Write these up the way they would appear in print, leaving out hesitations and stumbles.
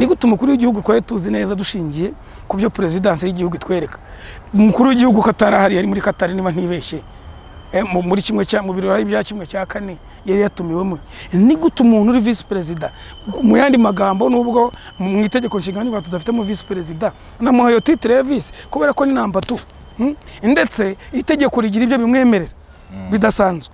ni gute umukuru w'igihugu ko tuzi neza dushingiye ku byo presidence y'igihugu itwereka umukuru w'igihugu katarahari yari muri Qatar niba ntibeshye muri kimwe cya mu birori bya kimwe cya kane yari yatumiwemo ni gute umuntu uri vice president mu yandi magambo nubwo mu itegeko nshingano tudafite mu vice president namuhaye titre vice kubera ko ni number 2 ndetse itegeko rigira ibyo bimwemerera bidasanzwe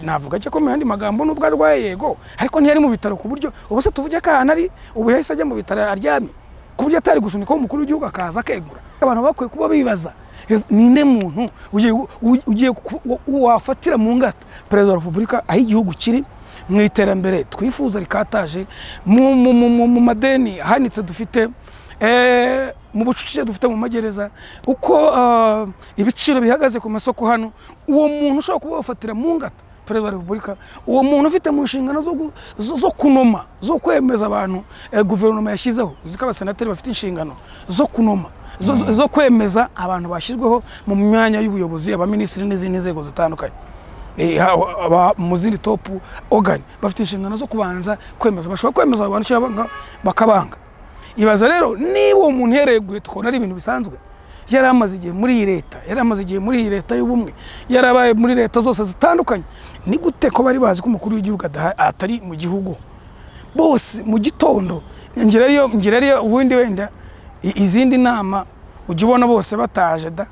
navuga cyo ko mu yandi magambo nubwo arwaye yego ariko ntiyari mu bitaro ku buryo ubose tuvuge kana ari ubu yahise ajya mu bitaro aryamye ku buryo atari gusunika umukuru w'igihugu akaza akegura abantu bakwiye kuba bibaza ninde muntu ugiye wafatira mu ngata perezida wa repubulika aho igihugu kiri mu iterambere twifuza rikataje mu madeni hanitse dufite mu bucucike dufite mu magereza uko ibiciro bihagaze ku masoko hano uwo muntu ushobora kuba wafatira mu ngata perezida wa repubulika uwo muntu ufite mu nshingano zo kunoma zo kwemeza abantu guverinoma yashyizeho uziko abasenateri bafite inshingano zo kunoma zo kwemeza abantu bashyizweho mu myanya y'ubuyobozi abaminisitiri n'izindi nzego zitandukanye mu zindi top organ bafite inshingano zo kubanza kwemeza bashobora kwemeza abantu cyangwa bakabanga ibaza rero niba uwo muntu yereguye tukona ari ibintu bisanzwe yari amaze igihe muri iyi leta y'ubumwe yarabaye muri leta zose zitandukanye ni gute ko bari bazi ko umukuru w'igihugu atari mu gihugu bose mu gitondo ngirariyo ubundi wenda izindi nama ujye ubona bose bataje da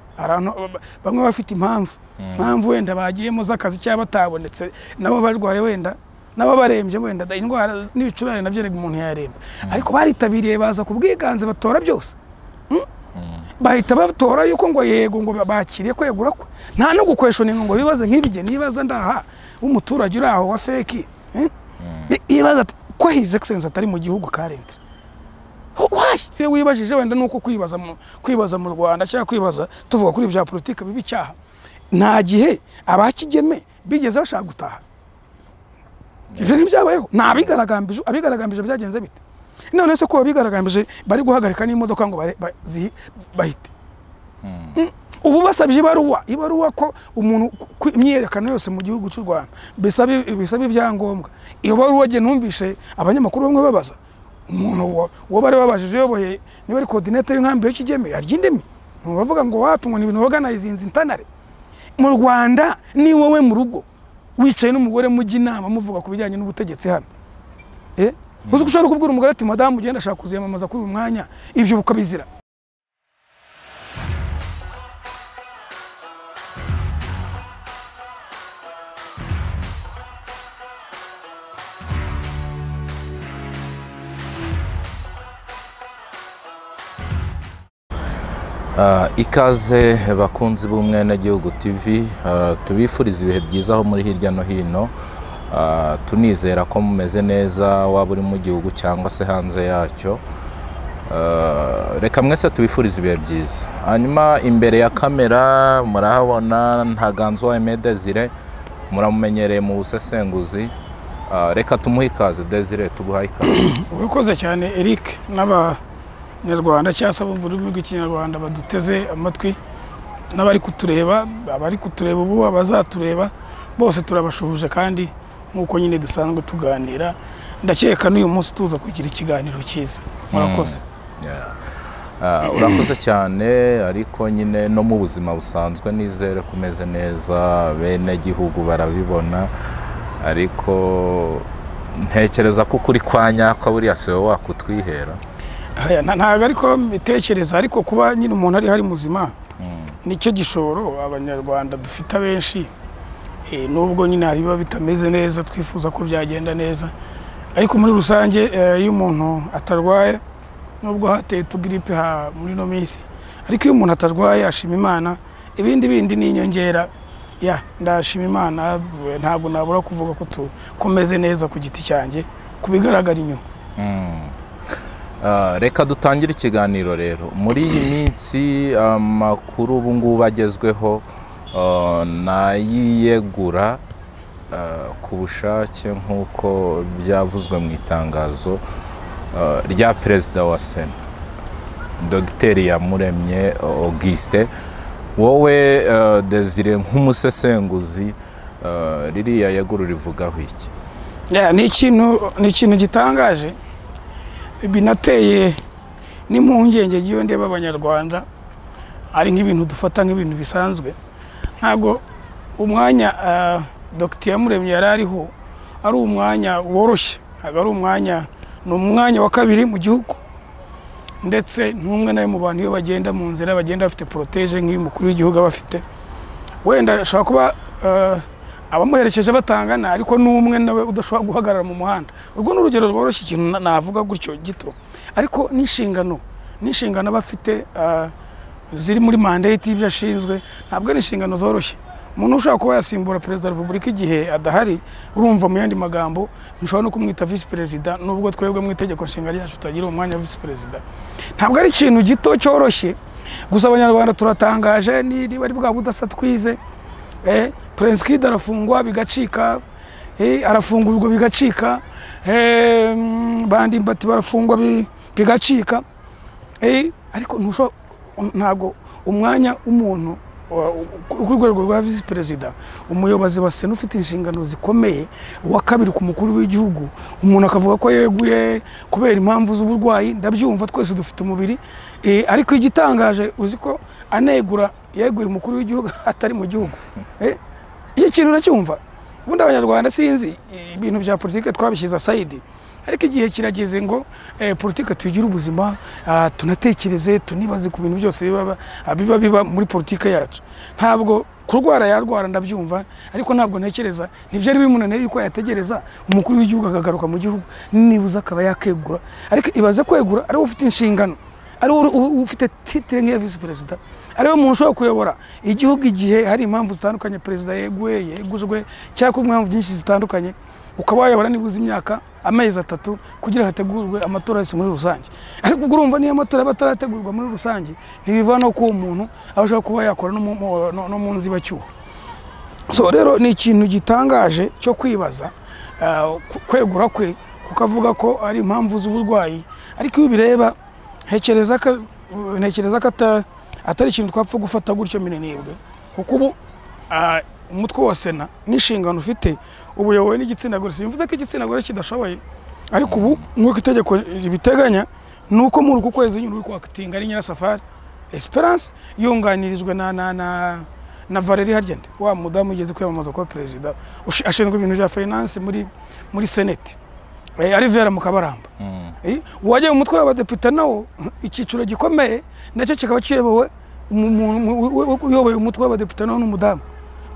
bamwe bafite impamvu wenda bagiyemo z'akazi cyangwa batabonetse nabo barwaye wenda nabo barembye wenda indwara n'ibicurane nabyo umuntu yaremba ariko baritabiriye baza ku bwiganze batora byose bahita batora yuko ngo yego ngo bakiriye kwegura ko nta no gukweshoninga ngo bibaze nk'ibige nibaza ndaha umuturage uri aho wa feki ibaza ko his excellence atari mu gihugu karente why wibajije wenda nuko kwibaza mu Rwanda cyangwa kwibaza tuvuga kuri bya politique bibi cyaha nta gihe abakigeme bigeze bashaka gutaha ibyo ntibyabayeho abigaragambije byagenze bite none se ko bigaragambije bari guhagarika n'imodoka ngo bahite ubu basabye ibaruwa ko umuntu imyerekano yose mu gihugu cy'u Rwanda bisaba ibyangombwa iyo baruwa je numvishe abanyamakuru bamwe babaza umuntu wo bari babajije yoboye niba ari coordinator y'inkambi y'Ikigeme aryindemi bavuga ngo wapi ngo ni ibintu organize intanare mu Rwanda ni wowe mu rugo wicaye n'umugore mujya inama muvuga ku bijyanye n'ubutegetsi hano uzi gushaka kubwira umugore ati madamu ugenda ashaka kuziyamamaza kuri uyu mwanya ibyo bukabizira ikaze bakunzi b'Umwenegihugu TV tubifuriza ibihe byiza aho muri hirya no hino tunizera ko mumeze neza waba uri mu gihugu cyangwa se hanze yacyo reka mwese tubifuriza ibihe byiza hanyuma imbere ya kamera murahabona Ntaganzwa Aime Desire muramumenyereye mu busesenguzi reka tumuhe ikaze Desire tuguhaye ikaze urakoze cyane Eric n'Abanyarwanda cyangwa abumva ururimi rw'Ikinyarwanda baduteze amatwi n'abari kutureba ubu abazatureba bose turabashuhuje kandi nkuko nyine dusanzwe tuganira ndakeka n'uyu munsi tuza kugira ikiganiro cyiza murakoze urakoze cyane ariko nyine no mu buzima busanzwe nizere kumeze neza bene gihugu barabibona ariko ntekereza ko kuri kwa nyako buriya se wowe wakutwihera ntago ariko bitekereza ariko kuba nyine umuntu ari hari muzima nicyo gishoro abanyarwanda dufite abenshi nubwo nyine hari biba bitameze neza twifuza ko byagenda neza ariko muri rusange iyo umuntu atarwaye nubwo hateye tugripe muri no minsi ariko iyo umuntu atarwaye ashima Imana ibindi ni inyongera ndashima Imana ntabwo nabura kuvuga ko tukomeze neza ku giti cyanjye kubigaragara inyuma reka dutangire ikiganiro rero muri iyi minsi amakuru ubu ngubu agezweho nayiyegura ku bushake nk'uko byavuzwe mu itangazo rya perezida wa Sena Dr Iyamuremye Auguste wowe Desire nk'umusesenguzi ririya yegura rivugaho iki ni ikintu gitangaje binateye n'impungenge iyo ndeba abanyarwanda ari nk'ibintu dufata nk'ibintu bisanzwe. Ntabwo umwanya Dr. Iyamuremye yari ariho ari umwanya woroshye, ntabwo ari umwanya, ni umwanya wa kabiri mu gihugu, ndetse n'umwe nawe mu bantu iyo bagenda mu nzira bagenda bafite protege nk'iyo umukuru w'igihugu aba afite. Wenda ashobora kuba abamuherekeje batangana, ariko n'umwe nawe udashobora guhagarara mu muhanda. Urwo ni urugero rworoshye ikintu navuga gutyo gito, ariko n'inshingano bafite ziri muri mandate y'ibyo ashinzwe, ntabwo ari inshingano zoroshye. Umuntu ushaka kuba yasimbura perezida wa repubulika igihe adahari, urumva mu yandi magambo nshobora no kumwita vice perezida, nubwo twebwe mu itegeko nshinga ryacu tutagira umwanya wa vice perezida. Ntabwo ari ikintu gito cyoroshye. Gusa abanyarwanda turatangaje, niba ari bwa budasa twize. Prince Kid arafungwa bigacika, arafungurwa bigacika, bandi mbati barafungwa bigacika, ariko ntabwo umwanya umuntu ku rwego rwa vice perezida, umuyobozi wa Sena ufite inshingano zikomeye, wa kabiri ku mukuru w'igihugu, umuntu akavuga ko yeguye kubera impamvu z'uburwayi, ndabyumva, twese dufite umubiri, ariko igitangaje uzi ko anegura yeguye umukuru w'igihugu atari mu gihugu. Iki kintu uracyumva? Ubundi abanyarwanda sinzi ibintu bya politike twabishyize aside, ariko igihe kirageze ngo politike tugira ubuzima, tunatekereze, tunibaze ku bintu byose biba muri politike yacu. Ntabwo kurwara yarwara, ndabyumva, ariko ntabwo ntekereza nibyo ari bimunaniye yuko yategereza umukuru w'igihugu akagaruka mu gihugu, nibuza akaba yakegura. Ariko ibaze kwegura ari ufite inshingano, ari ufite titre nk'iya vice perezida, ariwe muntu ushobora kuyobora igihugu igihe hari impamvu zitandukanye, perezida yegujwe cyangwa impamvu nyinshi zitandukanye, ukaba wayobora nibuze imyaka amezi 3 kugira hategurwe amatora yose muri rusange. Ariko ubwo urumva niyo amatora batarategurwa muri rusange, ntibiva no ko umuntu abashaka kuba yakora no mu nzibacyuho. So rero ni ikintu gitangaje cyo kwibaza kwegura kwe, kukavuga ko ari impamvu z'uburwayi, ariko iyo bireba ntekereza ko atari ikintu twapfa gufata gutyo minenebwe, kuko ubu umutwe wa Sena n'inshingano ufite ubuyobowe n'igitsina gore. Simvuze ko igitsina gore kidashoboye, ariko ubu nk'uko itegeko ribiteganya, nuko muri uku kwezi nyine uri kwakitinga ari Nyirasafari Esperance yunganirijwe na Valerie Haryende, wa mudamu ugeze kwiyamamaza kuba perezida, ashinzwe ibintu bya finance muri Senate, ari Vera Mukabaramba. Wajya mu mutwe w'abadepite nawo icyiciro gikomeye, nacyo kikaba kiyobowe uyoboye umutwe w'abadepite nawo n'umudamu.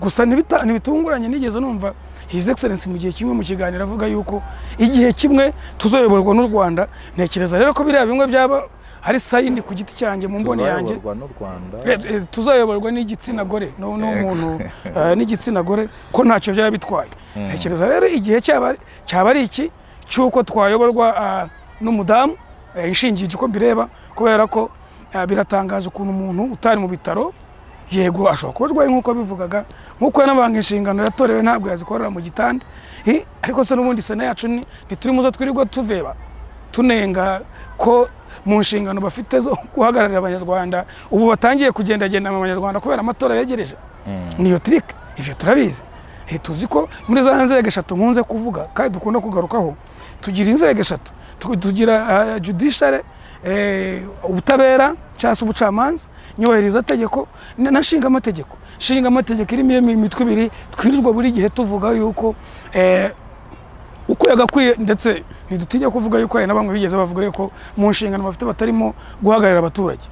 Gusa ntibitunguranye, nigeze numva His Excellency mu gihe kimwe mu kiganiro avuga yuko igihe kimwe tuzoyoborwa n'u Rwanda. Ntekereza rero ko biriya bimwe byaba hari sayini ku giti cyanjye mu mbone yanjye, tuzayoborwa n'igitsina gore n'umuntu n'igitsina gore, ko ntacyo byaba bitwaye. Ntekereza rero igihe cyaba ari iki cyuko twayoborwa n'umudamu, inshingiye uko mbireba, kubera ko biratangaje ukuntu umuntu utari mu bitaro, yego ashobora kuba arwaye nk'uko bivugaga, nk'uko yanabanga inshingano yatorewe ntabwo yazikorera mu gitanda, ariko se n'ubundi Sena yacu ntituri muzo twirirwa tuveba tunenga ko mu nshingano bafite zo guhagararira abanyarwanda ubu batangiye kugendagenda mu banyarwanda kubera amatora yegereje. Niyo trick, ibyo turabizi. Tuzi ko muri za nzego 3 nkunze kuvuga kandi dukunda kugarukaho, tugira inzego 3, tugira judiciary, ubutabera cyangwa ubucamanza, nyubahiriza tegeko na nshinga amategeko. Nshinga amategeko irimo imitwe ibiri twirirwa buri gihe tuvuga yuko uko yagakwiye, ndetse ntidutinya kuvuga yuko hari n'abamwe bigeze bavuga yuko mu nshingano bafite batarimo guhagararira abaturage.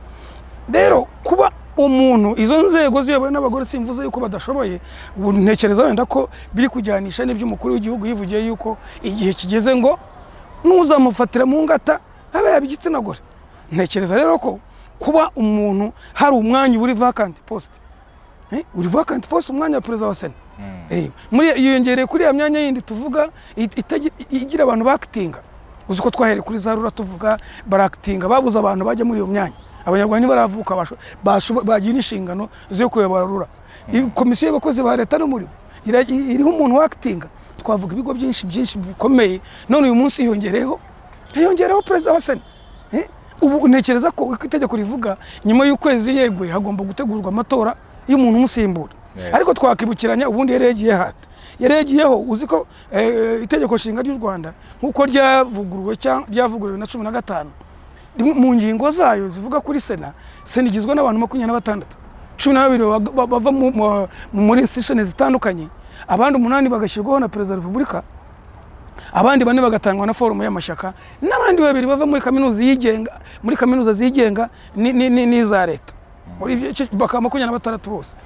Rero kuba umuntu izo nzego ziyobowe n'abagore, simvuze yuko badashoboye, ntekereza wenda ko biri kujyanisha n'ibyo umukuru w'igihugu yivugiye yuko igihe kigeze ngo nuzamufatira mu ngata abe yabigitsina gore. Ntekereza rero ko kuba umuntu hari umwanya uri vacant post, uri vacant post, umwanya wa perezida wa Sena, muri yiyongereye kuri ya myanya yindi tuvuga igira abantu bakitinga. Uzi ko twahereye kuri za rura tuvuga barakitinga, babuza abantu bajya muri iyo myanya. Abanyarwanda baravuka bagira inshingano zo kuyobora rura. Komisiyo y'abakozi ba leta no muri iriho umuntu wakitinga. Twavuga ibigo byinshi bikomeye, none uyu munsi yongereho perezida wa Sena. Ubu ntekereza ko itegeko rivuga nyuma y'ukwezi yeguye hagomba gutegurwa amatora y'umuntu umusimbura. Ariko twakibukiranya ubundi yari yagiye hata yaregiyeho uzi ko itegeko nshinga ry'u Rwanda nkuko ryavuguruwe cyangwa ryavuguruwe na 15 mu ngingo zayo zivuga kuri Sena igizwe n'abantu 26 12 bava muri institution zitandukanye abandi 8 bagashyirwaho na Perezida wa Repubulika abandi 4 bagatangwa na forumu y'amashyaka n'abandi 2 bava muri kaminuza zigenga n'iza leta muri ibyo bakaba 26 bose.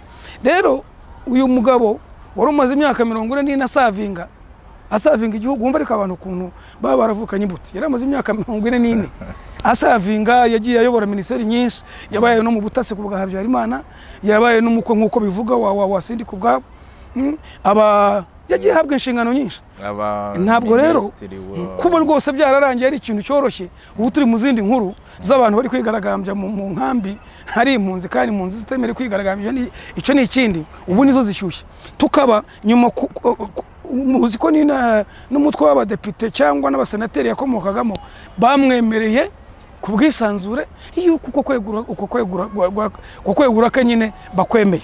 Rero uyu mugabo wari umaze imyaka 40 asavinga igihugu wumva ariko abantu kuntu baba baravukanye imbuto yari amaze imyaka 44 asavinga yagiye ayobora ministeri nyinshi yabaye no mu butasi ku bwa Habyarimana yabaye n'umuko nkuko bivuga wa Sindi ku bwabo aba yagiye habwa inshingano nyinshi ntabwo rero kuba rwose byararangiye ari ikintu cyoroshye ubu turi mu zindi nkuru z'abantu bari kwigaragambya mu nkambi hari impunzi kandi impunzi zitemere kwigaragambya icyo ni ikindi ubu nizo zishyushye tukaba nyuma muzi ko n'umutwe w'abadepite cyangwa n'abasenateri yakomokagamo bamwemereye ku bwisanzure yuko uko kwegura ke nyine bakwemeye.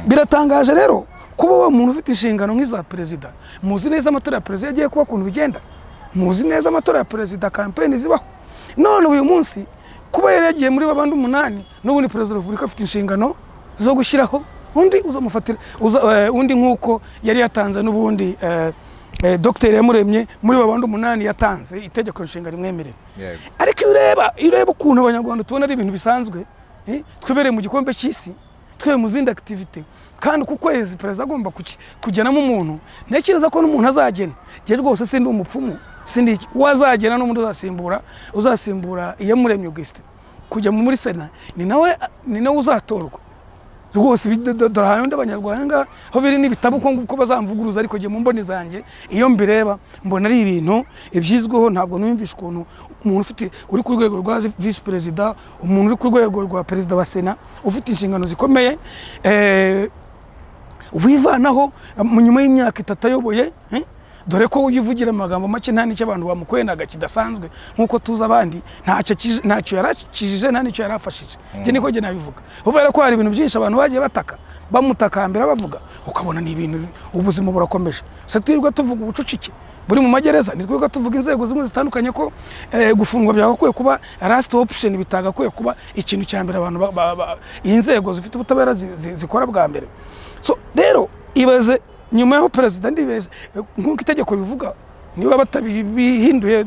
Biratangaje rero kuba wa muntu ufite inshingano nk'iza perezida muzi neza amatora ya perezida yagiye kuba kuntu bigenda muzi neza amatora ya perezida campaign zibaho none uyu munsi kuba yari yagiye muri babandi 8 n'ubundi Perezida wa Repubulika afite inshingano zo gushyiraho undi uzamufatira undi nkuko yari yatanze n'ubundi Dr. Yamuremye muri babandi 8 yatanze itegeko nshinga rimwemerera. Ariko ureba ukuntu abanyarwanda tubona ari ibintu bisanzwe twibereye mu gikombe cy'isi twe mu zindi activity kandi ku kwezi perezida agomba kugenamo umuntu ntekereza ko n'umuntu azagena je rwose sindi umupfumu sindi wazagena n'umuntu uzasimbura Iyamuremye Augustin kujya muri Sena ni nawe uzatorwa rwose bidahanye nd'abanyarwanda aho biri n'ibitabo ko bazamvuguruza ariko je mu mboni zanjye iyo mbireba mbona ari ibintu ibyizweho ntabwo numvisha ukuntu umuntu ufite uri ku rwego rwa vice president umuntu uri ku rwego rwa perezida wa Sena ufite inshingano zikomeye ubivanaho mu nyuma y'imyaka 3 ayoboye dore ko uyivugira amagambo make nta n'icyo abantu bamukwenaga kidasanzwe nkuko tuza abandi ntacyo yarakijije nta n'icyo yarafashije je niko je nabivuga ubera ko hari ibintu byinshi abantu bagiye bataka bamutakambira bavuga ukabona ni ibintu ubuzima burakomeje se twirwa tuvuga ubucucike buri mu magereza nitwirwa tuvuga inzego zimwe zitandukanye ko gufungwa byagakwiye kuba last option bitagakwiye kuba ikintu cya mbere abantu inzego zifite ubutabera zikora bwa mbere. So rero ibaze nyuma y'aho perezida ndibeze nkuko itegeko bivuga niba batabihinduye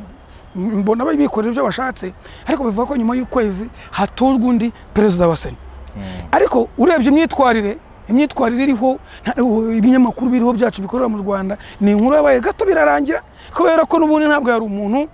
mbona babikorera ibyo bashatse ariko bivuga ko nyuma y'ukwezi hatorwa undi perezida wa Sena. Ariko urebye imyitwarire iriho ibinyamakuru biriho byacu bikorera mu Rwanda ni inkuru yabaye gato birarangira kubera ko n'ubundi ntabwo yari umuntu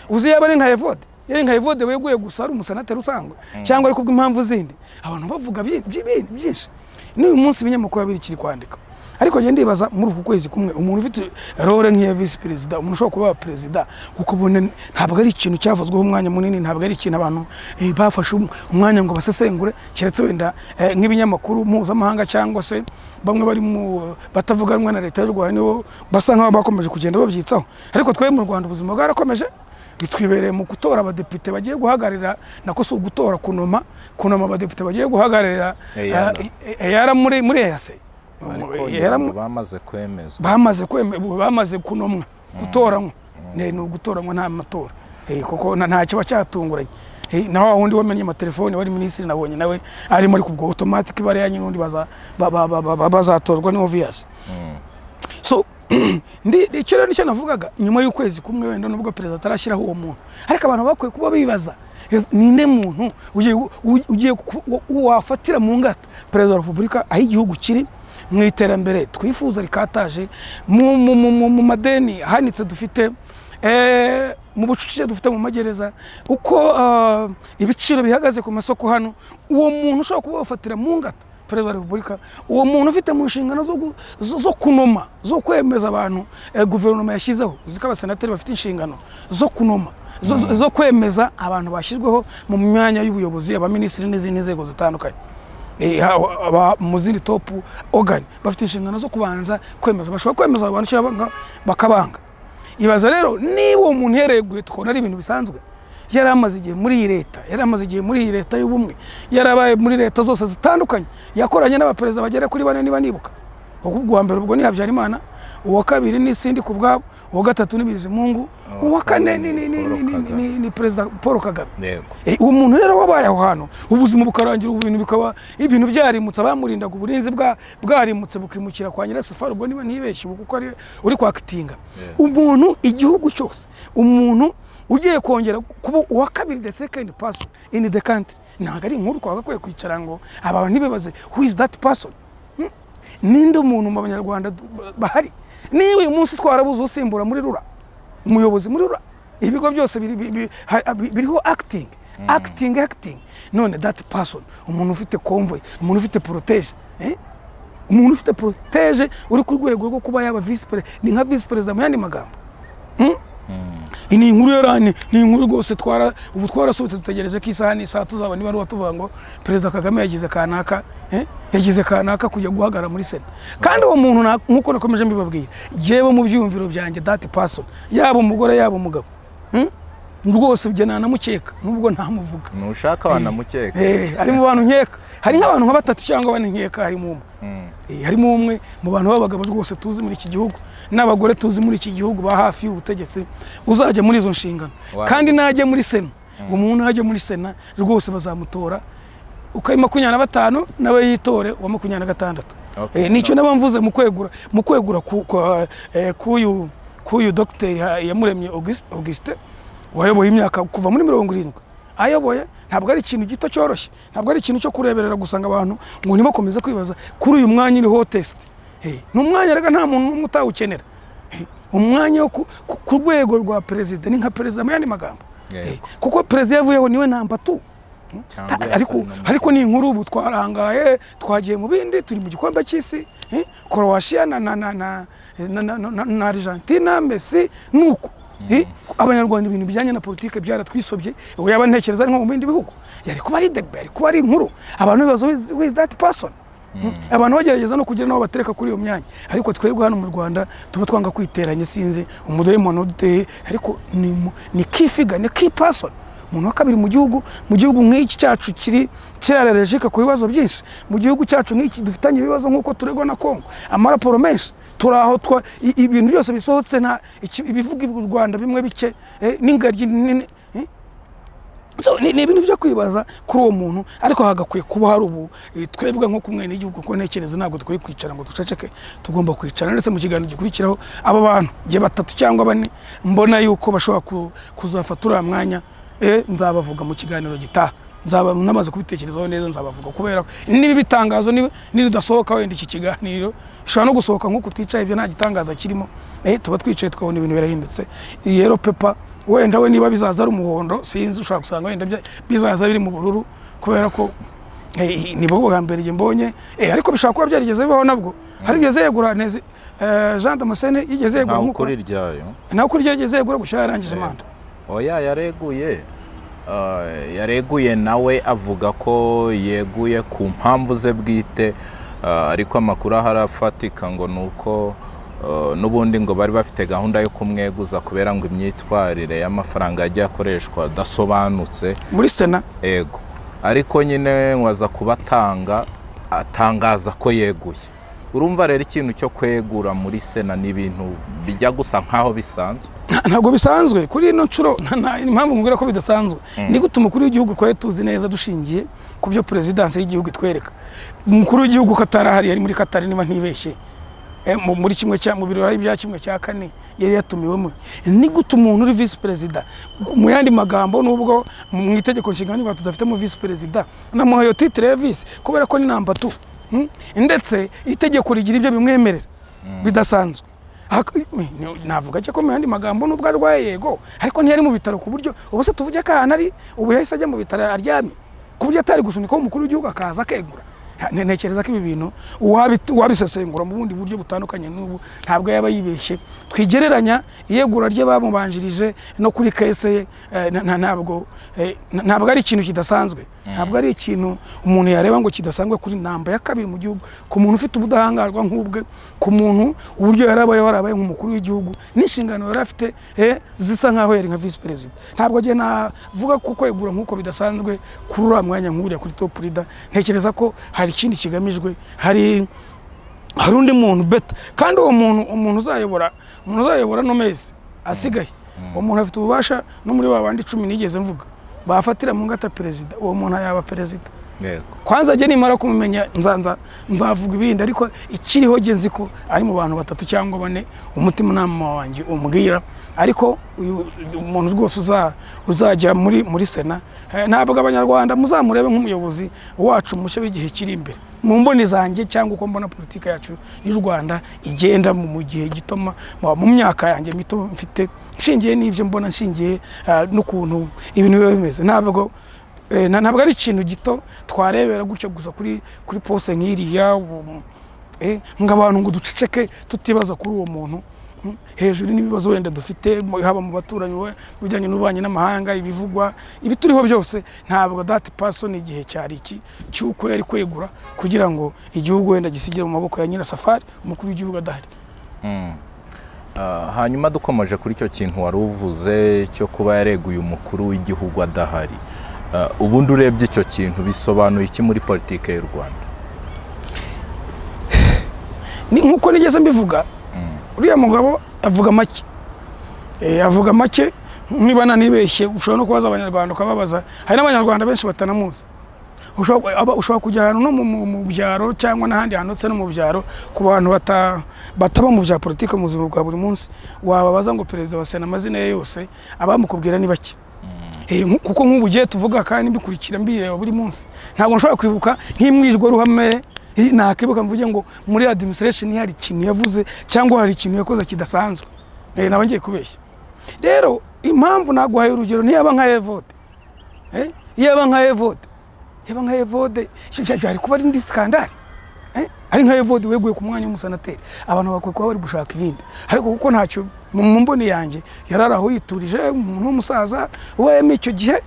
uzi yaba ari nka Evode weguye gusa ari umusenateri usangwe cyangwa ariko bw'impamvu zindi abantu bavuga byinshi n'uyu munsi ibinyamakuru babiri kiri kwandika. Ariko je ndibaza muri uku kwezi kumwe umuntu ufite role nk'iya vice president umuntu ushobora kuba president ukubona ntabwo ari ikintu cyavuzweho umwanya munini ntabwo ari ikintu abantu bafashe umwanya ngo basesengure keretse wenda nk'ibinyamakuru mpuzamahanga cyangwa se bamwe bari mu batavuga rumwe na leta y'u Rwanda nibo basa nkaho bakomeje kugenda babyitsaho. Ariko twe mu Rwanda ubuzima bwarakomeje bitwibereye mu gutora abadepite bagiye guhagarira nako so gutora kunoma abadepite bagiye guhagarira yara muri yase bamaze kunomwa gutoranywa ni ugutoranywa nta matora kuko nta kiba cyatunguranye naho wundi wamenye amatelefone wari minisitiri nabonye nawe ari muri kubwo automatic bariyanye n'undi bazatorwa ni obvious. So icyo rero nicyo navugaga nyuma y'ukwezi kumwe wenda nubwo perezida atarashyiraho uwo muntu ariko abantu bakwiye kuba bibaza ninde muntu ugiye wafatira mu ngata Perezida wa Repubulika aho igihugu kiri mu iterambere twifuza rikataje mu madeni hanitse dufite mu bucucike dufite mu magereza uko ibiciro bihagaze ku masoko hano uwo muntu ushobora kuba wafatira mu ngata Perezida wa Repubulika uwo muntu ufite mu nshingano zo kunoma zo kwemeza abantu guverinoma yashyizeho uziko abasenateri bafite inshingano zo kunoma zo kwemeza abantu bashyizweho mu myanya y'ubuyobozi abaminisitiri n'izindi nzego zitandukanye mu zindi top organ bafite inshingano zo kubanza kwemeza bashobora kwemeza abantu cyangwa bakabanga. Ibaza rero niba uwo muntu yereguye tukona ari ibintu bisanzwe yaramaze igihe muri iyi leta y'ubumwe yarabaye muri leta zose zitandukanye yakoranye n'abaperezida bagera kuri 4 niba nibuka ubwo mbere ubwo ni Habyarimana uwa kabiri ni Sindi ku bwabo, uwa gatatu ni Bizimungu, uwa kane ni Perezida Paul Kagame. Uwo muntu rero wabaye aho hantu ubuzima bukarangira, ibintu bikaba ibintu byarimutse, abamurindaga uburinzi bwarimutse bukimukira kwa Nyirasafari, ubwo niba ntibeshye kuko ari uri kwakitinga. Umuntu igihugu cyose, umuntu ugiye kongera kuba uwa kabiri, the second person in the country, ntabwo ari inkuru twagakwiye kwicara ngo abantu ntibebaze who is that person. Ninde umuntu mu Banyarwanda bahari? Niba uyu munsi twarabuze usimbura muri rura, umuyobozi muri rura, ibigo byose biriho acting. None that person, umuntu ufite convoy, umuntu ufite protege, umuntu ufite protege uri ku rwego rwo kuba yaba vice president, ni nka vice president mu yandi magambo. Ini inkuru yarane, ni inkuru rwose ubu twarasobetse, tutegereje ko isaha n'isaha tuzaba niba ruwa tuvuga ngo Perezida Kagame yagize kanaka kujya guhagara muri Sena. Kandi uwo muntu nkuko nakomeje mbibabwira, jewe mu byumviro byanjye that person, yaba umugore yaba umugabo, rwose bye nanamukeka nubwo ntamuvuga. Nushaka wanamukeka. Ari mu bantu nkeka, hari nk'abantu nka batatu cyangwa bane nkeka, harimo umwe. Harimo umwe mu bantu b'abagabo rwose tuzi muri iki gihugu, n'abagore tuzi muri iki gihugu ba hafi y'ubutegetsi, uzajya muri izo nshingano. Kandi najye muri Sena, umuntu najye muri Sena rwose bazamutora ukari 25 nawe yitore wa 26. Nicyo nabamvuze mu kwegura kuyu Dr. Iyamuremye Auguste wayoboye imyaka kuva muri 70 ayoboye. Ntabwo ari ikintu gito cyoroshye, ntabwo ari ikintu cyo kureberera gusanga abantu ngo nibakomeza kwibaza kuri uyu mwanya iri hotest. N'umwanya rega nta muntu n'umwe utawukenera. Umwanya ku rwego rwa perezida ni nka perezida mu yandi magambo. Kuko perezida yavuyeho niwe namba 2. Ariko ni inkuru ubu twarangaye, twagiye mu bindi, turi mu gikombe cy'isi, Croatia na Argentina, Messi nuko. Abanyarwanda ibintu bijyanye na politike byaratwisobye, yaba ntekereza nko mu bindi bihugu yari kuba ari debe, yari kuba ari inkuru, abantu bibazo who is that person. Abantu bagerageza no kugira nabo batereka kuri iyo myanya, ariko twebwe hano mu Rwanda tuba twanga kwiteranya, sinzi umudayimoni uduteye, ariko ni key figure, ni key person, umuntu wa kabiri mu gihugu nk'iki cyacu kirarerejeka ku bibazo byinshi. Mu gihugu cyacu nk'iki dufitanye ibibazo nk'uko turegwa na Kongo, amaraporo menshi turaho ibintu byose bisohotse na ibivuga u Rwanda bimwe bike n'ingaryi so ni ibintu byo kwibaza kuri uwo muntu. Ariko hagakwiye kuba hari ubu twebwe nko kumwe n'igihugu ko ntekereza ntabwo dukwiye kwicara ngo duceceke, tugomba kwicara ndetse mu kiganiro gikurikiraho aba bantu je 3 cyangwa 4 mbona yuko bashobora kuzafatura mwanya, nzabavuga mu kiganiro gitaha, nzaba namaze kubitekerezaho neza, nzabavuga kubera nibi bitangazo nirudasohoka wenda iki kiganiro shobora no gusohoka nkuko twicaye, ivyo nta gitangaza kirimo. Tuba twicaye tukabona ibintu birahindutse. Yero pepa wenda we niba bizaza ari umuhondo, sinzi, ushaka gusanga wenda bizaza biri mu bururu kubera ko nibo bwa mbere mbonye. Ariko bishaka kuba byarigeze bibaho nabwo. Hari bigeze yegura neze Jean Damascene yigeze yegura nkuko kuri ryayo, naho kuri yigeze yegura gushya yarangije manda. Oya yareguye nawe avuga ko yeguye ku mpamvu ze bwite, ariko amakuru harafatika ngo nuko nubundi ngo bari bafite gahunda yo kumweguza kubera ngo imyitwarire y'amafaranga yagiye akoreshwa dasobanutse muri Sena. Ego, ariko nyine waza kubatanga atangaza ko yeguye. Urumva rero ikintu cyo kwegura muri Sena ni ibintu bijya gusa nkaho bisanzwe. Ntabwo bisanzwe kuri ino ncuro, impamvu mbwira ko bidasanzwe ni gutuma kuri igihugu ko tuzi neza dushingiye ku byo presidence y'igihugu itwereka. Umukuru w'igihugu katarahari yari muri Katari niba ntibeshye, muri kimwe cya mu birori bya kimwe cya kane yari yatumiwemo. Ni gutuma umuntu uri vice president, mu yandi magambo nubwo mu itegeko nshingano ngo tudafite mu vice president namuhaye titre ya vice kubera ko ni namba 2. Ndetse itegeko rigira ibyo bimwemerera bidasanzwe. Navuga cyo ko mu yandi magambo nubwo arwaye yego, ariko ntiyari mu bitaro ku buryo ubose tuvuge ko ari ubu yahise ajya mu bitaro aryamye ku buryo atari gusunika umukuru w'igihugu akaza akegura. Ntekereza ko ibi bintu wabisesengura mu bundi buryo butandukanye n'ubu ntabwo yaba yibeshye. Twigereranya iyegura rye bamubanjirije no kuri kese, ntabwo ari ikintu kidasanzwe, ntabwo ari ikintu umuntu yareba ngo kidasanzwe kuri namba ya kabiri mu gihugu, ku muntu ufite ubudahangarwa nk'ubwe, ku muntu uburyo yarabaye nk'umukuru w'igihugu n'inshingano yari afite zisa nkaho yari nka vice president. Ntabwo je navuga ko kwegura nk'uko bidasanzwe kuri uriya mwanya nk'uriya kuri top leader. Ntekereza ko hari ikindi kigamijwe, hari hari undi muntu beta kandi uwo umuntu uzayobora no mezi asigaye uwo muntu afite ububasha no muri babandi 10 nigeze mvuga bafatira mu ngata perezida uwo muntu yaba perezida kwanza aje nimara kumumenya nzavuga ibindi ariko ikiriho genzi ko ari mu bantu 3 cyangwa 4 umutima nama wanje umbwira ariko uyu umuntu rwose uzajya muri sena ntabwo abanyarwanda muzamurebe nk'umuyobozi wacu mushya w'igihe kiri imbere mu mboni zanjye cyangwa uko mbona politika yacu y'u Rwanda igenda mu gihe gitoma mu myaka yanjye mito mfite nshingiye n'ibyo mbona nshingiye n'ukuntu ibintu biba bimeze ntabwo ari ikintu gito twarebera gutyo gusa kuri pose nk'iriya nk'abantu ngo duceceke tutibaza kuri uwo muntu hejuru n'ibibazo wenda dufite haba mu baturanyi bijyanye n'ubanye n'amahanga ibivugwa ibi turiho byose ntabwo that person igihe cyari iki cyuko yari kwegura kugira ngo igihugu wenda gisigire mu maboko ya Nyirasafari umukuru w'igihugu adahari. Hanyuma dukomeje kuri cyo kintu wari uvuze cyo kuba yareguye umukuru w'igihugu adahari, ubundi urebye icyo kintu bisobanuye iki muri politike y'u Rwanda? Ni nkuko nigeze mbivuga uriya mugabo avuga make niba nanibeshye ushobora no kubaza abanyarwanda ukababaza hari n'abanyarwanda benshi batanamuzi ushobora kujya ahantu no mu byaro cyangwa n'ahandi hanotse no mu byaro ku bantu bataba mu bya politike mu buzima bwa buri munsi wababaza ngo perezida wa Sena amazina ye yose abamukubwira ni bake kuko nk'ubu giye tuvuga kandi mbikurikira mbireba buri munsi ntabwo nshobora kwibuka nk'imwijwe ruhame nakibuka mvuge ngo muri administration hari ikintu yavuze cyangwa hari ikintu yakoze kidasanzwe naba ngiye kubeshya. Rero impamvu naguhaye urugero ntiyaba nka Evode yaba nka Evode cyari kuba ari ndi skandal ari nka Evode weguye ku mwanya w'umusenateri abantu bakwiye kuba bari gushaka ibindi ariko kuko ntacyo mu mboni yanjye yararaho yiturije umuntu w'umusaza weme icyo gihe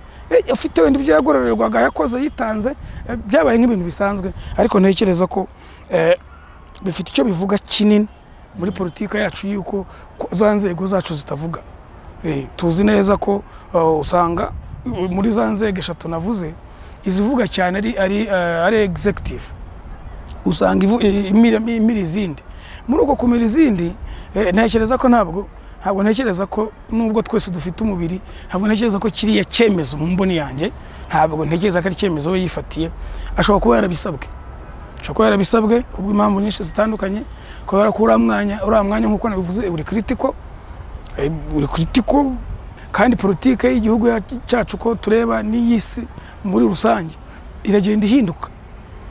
afite wenda ibyo yagororerwaga yakoze yitanze byabaye nk'ibintu bisanzwe ariko ntekereza ko bifite icyo bivuga kinini muri politika yacu yuko za nzego zacu zitavuga. Tuzi neza ko usanga muri za nzego 3 navuze izivuga cyane ari executive usanga imira izindi muri uko kumira izindi ntekereza ko ntabwo ntekereza ko nubwo twese dufite umubiri ntabwo ntekereza ko kiriya cyemezo mu mboni yanjye ntabwo ntekereza ko ari cyemezo we yifatiye ashobora kuba yarabisabwe kubw'impamvu nyinshi zitandukanye kubera ko uriya mwanya nk'uko nabivuze uri critical kandi politike y'igihugu cyacu ko tureba n'iy'isi muri rusange iragenda ihinduka.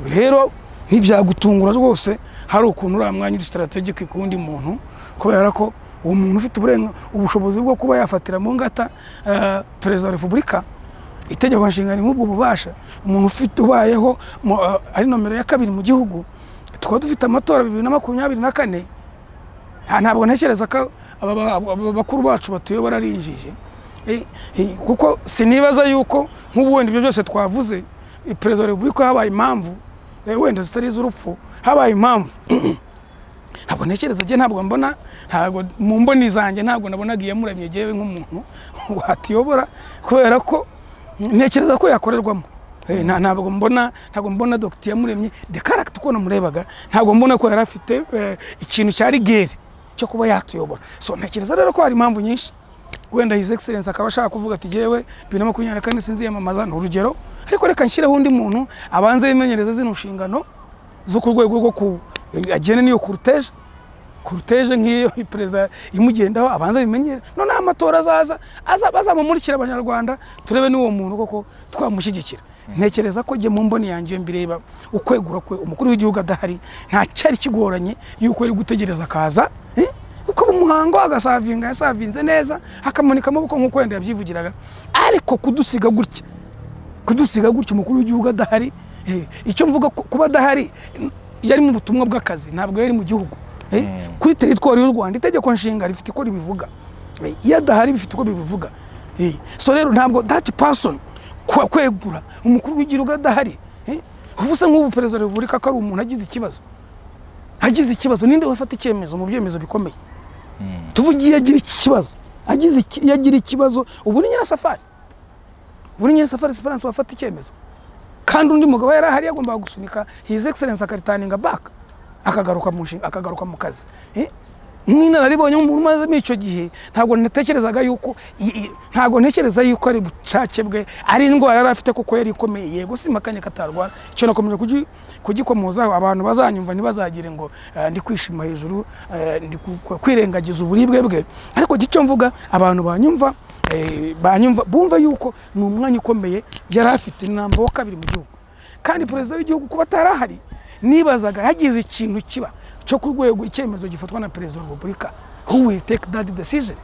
Rero ntibyagutungura rwose hari ukuntu uriya mwanya uri strategic ku wundi muntu kubera ko uwo muntu ufite ubushobozi bwo kuba yafatira mu ngata perezida wa repubulika itegeko nshingano nk'ubwo bubasha umuntu ufite ubayeho ari nomero ya 2 mu gihugu tukaba dufite amatora 2024 ntabwo ntekereza ko abakuru bacu batuyobora ari injije kuko sinibaza yuko nk'ubu wenda ibyo byose twavuze perezida wa repubulika habaye impamvu wenda zitari z'urupfu habaye impamvu ntabwo ntekereza ntabwo mbona ntabwo mu mboni zanjye ntabwo nabonaga iyamuremye jewe nk'umuntu watiyobora kubera ko ntekereza ko yakorerwamo ntabwo mbona Dr. Yamuremye de character uko namurebaga ntabwo mbona ko yari afite ikintu cya rigere cyo kuba yatuyobora. So ntekereza rero ko hari impamvu nyinshi wenda his excellence akaba ashaka kuvuga ati jewe 2024 sinzi yamamaza n'urugero ariko reka nshireho undi muntu abanze yimenyereza zino nshingano zo ku rwego rwo agene niyo cortege nk'iyo perezida imugendaho abanza bimenyere none amatora bazamumurikira abanyarwanda turebe n'uwo muntu koko twamushyigikira. Ntekereza ko je mu mboni yanjye mbireba ukwegura kwe umukuru w'igihugu adahari nta cyari kigoranye yuko ari gutegereza kaza uko umuhango agasavinga yasavinze neza akamunika amaboko nk'uko wenda yabyivugiraga ariko kudusiga gutya umukuru w'igihugu adahari icyo mvuga kuba adahari yari mu butumwa bw'akazi ntabwo yari mu gihugu kuri territoire y'u Rwanda itegeko nshinga rifite ko ribivuga yadahari bifite ko bibivuga. So rero ntabwo that person kwegura umukuru w'igihugu adahari ubusa nk'ubu perezida wa repubulika ko ari umuntu agize ikibazo ninde wafata icyemezo mu byemezo bikomeye tuvugiye yagira ikibazo ubu ni Nyirasafari Esperance wafata icyemezo kandi undi mugabo yari ahari yagomba gusunika his excellence akaritaninga back akagaruka mu kazi. Nk'inararibonye umuntu umaze icyo gihe ntabwo ntekerezaga yuko ari bucake bwe ari indwara yari afite kuko yari ikomeye. Yego simakanye katarwara, icyo nakomeje kugikomozaho abantu bazanyumva ntibazagire ngo ndi kwishima hejuru, ndi kwirengagiza uburibwe bwe, ariko icyo mvuga abantu banyumva bumva yuko ni umwanya ukomeye yari afite, inamba wa kabiri mu gihugu. Kandi perezida w'igihugu kuba atarahari, nibazaga yagize ikintu kiba cyo ku rwego icyemezo gifatwa na perezida wa repubulika, who will take that decision.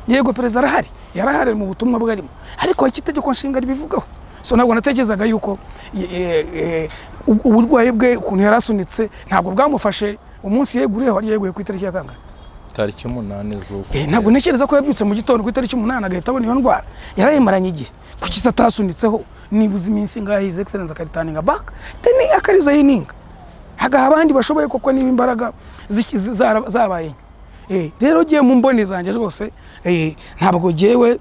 Yego perezida arahari, yarahari mu butumwa bwarimo, ariko ikitegeko nshinga ribivugaho. So ntabwo natekerezaga yuko uburwayi bwe ukuntu yarasunitse ntabwo bwamufashe umunsi yeguriyeho, yeguye ku itariki ya kangahe? Tariki 8 z'uko. Ntabwo ntekereza ko yabyutse mu gitondo ku itariki 8 agahita abona iyo ndwara. Yarayimaranye igihe, kuki se atasunitseho nibuze iminsi ngaho His Excellency akaritaninga back, then akariza yininga hagaha abandi bashoboye koko niba imbaraga zabaye. Rero giye mu mboni zanje rwose, ntabwo jewe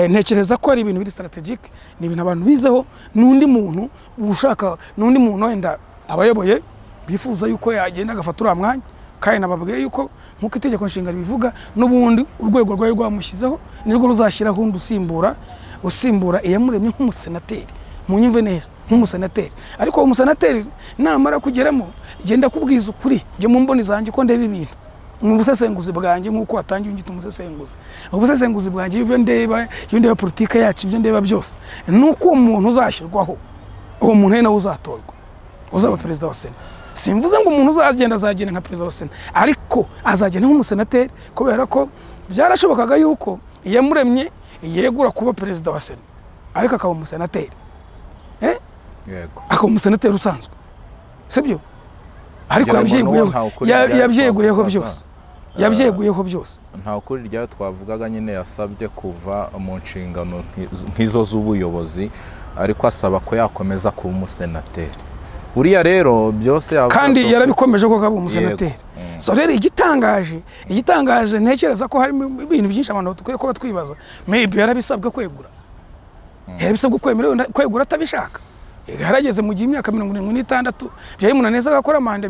ntekereza ko ari ibintu biri strategic, ni ibintu abantu bizeho, n'undi muntu ushaka, n'undi muntu wenda abayoboye bifuza yuko yagenda agafatura mwanya, kandi nababwiye yuko nkuko itegeko nshinga bivuga n'ubundi urwego rwayo rwamushyizeho nirwo ruzashyiraho undi usimbura iyamuremye nk'umusenateri. Munyumve neza, nk'umusenateri. Ariko umusenateri namara kugeramo, genda kubwiza ukuri je mu mboni zanje ko ndeba ibintu mu busesenguzi bwanjye, nkuko watangiye ungita umusesenguzi. Ubusesenguzi bwanjye ibyo ndeba politike yacu, ibyo ndeba byose nuko umuntu uzashyirwaho, uwo muntu nawe uzatorwa, uzaba perezida wa Sena. Simvuze ngo umuntu azagenda nka perezida wa Sena, ariko azagenda nk'umusenateri, kubera ko byarashobokaga yuko iyamuremye yegura kuba perezida wa Sena ariko akaba umusenateri. Yego. Akaba umusenateri usanzwe, sibyo? Ariko yabyeguyeho byose. Yabyeguyeho byose. Nta ukuri rya twavugaga nyine yasabye kuva mu nshingano nk'izo z'ubuyobozi, ariko asaba ko yakomeza kuba umusenateri. Uriya rero byose kandi yarabikomeje ko akaba umusenateri. So rero igitangaje ntekereza ko harimo ibintu byinshi abantu tukwiye kuba twibaza. Maybe yarabisabwa kwegura. Yarabisabwa kwegura atabishaka. Harageze mu gihe imyaka 76 byayimunaneza agakora manda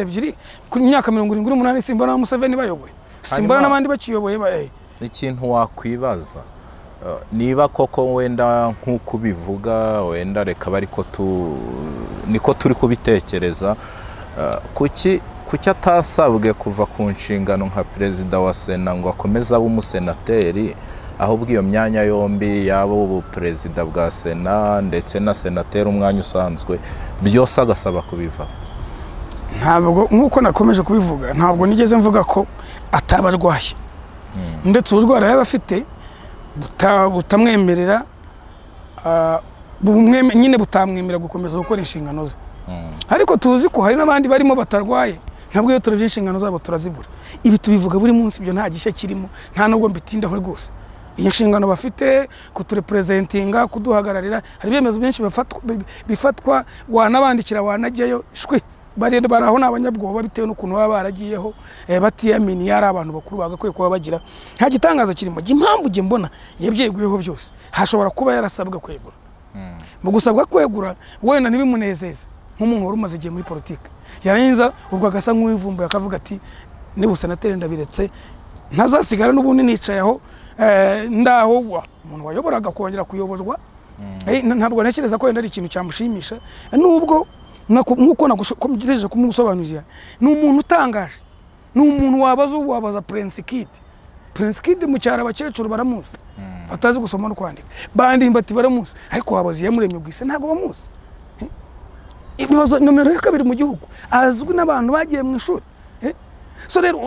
ebyiri, ku myaka 78 Simba na Museveni bayoboye, Simba n'abandi bakiyoboye. Ikintu wakwibaza niba koko wenda nk'uko bivuga, wenda reka bariko niko turi kubitekereza, kuki atasabwe kuva ku nshingano nka perezida wa Sena ngo akomeza abe umusenateri, ahubwo iyo myanya yombi yabo ubu perezida bwa Sena ndetse na senateri umwanya usanzwe byose agasaba kubiva? Ntabwo nkuko nakomeje kubivuga, ntabwo nigeze mvuga ko atabarwaye, ndetse urwara yaba afite butamwemerera, nyine butamwemerera gukomeza gukora inshingano ze. Ariko tuzi ko hari n'abandi barimo batarwaye, ntabwo iyo turavye inshingano zabo turazibura. Ibi tubivuga buri munsi, byo nta gishya kirimo, nta nubwo mbitindaho rwose. Iyi nshingano bafite kuturepresentinga, kuduhagararira, hari bemezo byinshi bifatwa, wanabandikira wanajyayo shwe baraho n'abanyabwoba bitewe n'ukuntu baba baragiyeho batiyamini yari abantu bakuru bagakwiye kuba bagira. Nta gitangaza kirimo, impamvu je mbona yabyeguyeho byose, hashobora kuba yarasabwa kwegura. Mu gusabwa kwegura wenda ntibimunezeze nk'umuntu wari umaze igihe muri politike, yarangiza ubwo agasa nk'uwivumbuye akavuga ati ni busenateri ndabiretse, ntazasigara n'ubundi nicayeho ndaho umuntu wayoboraga kongera kuyoborwa. Ntabwo ntekereza ko wenda ari ikintu cyamushimisha, nubwo nkuko nakomeje kumusobanurira, ni umuntu utangaje, ni umuntu wabaza Prince Kid mu cyaro abakecuru baramuzi, batazi gusoma no kwandika, bandi mbati baramuzi, ariko wabaza yamuremye gwise ntago bamuzi. Ibibazo nomero ya kabiri mu gihugu, azwi n'abantu bagiye mu ishuri. So rero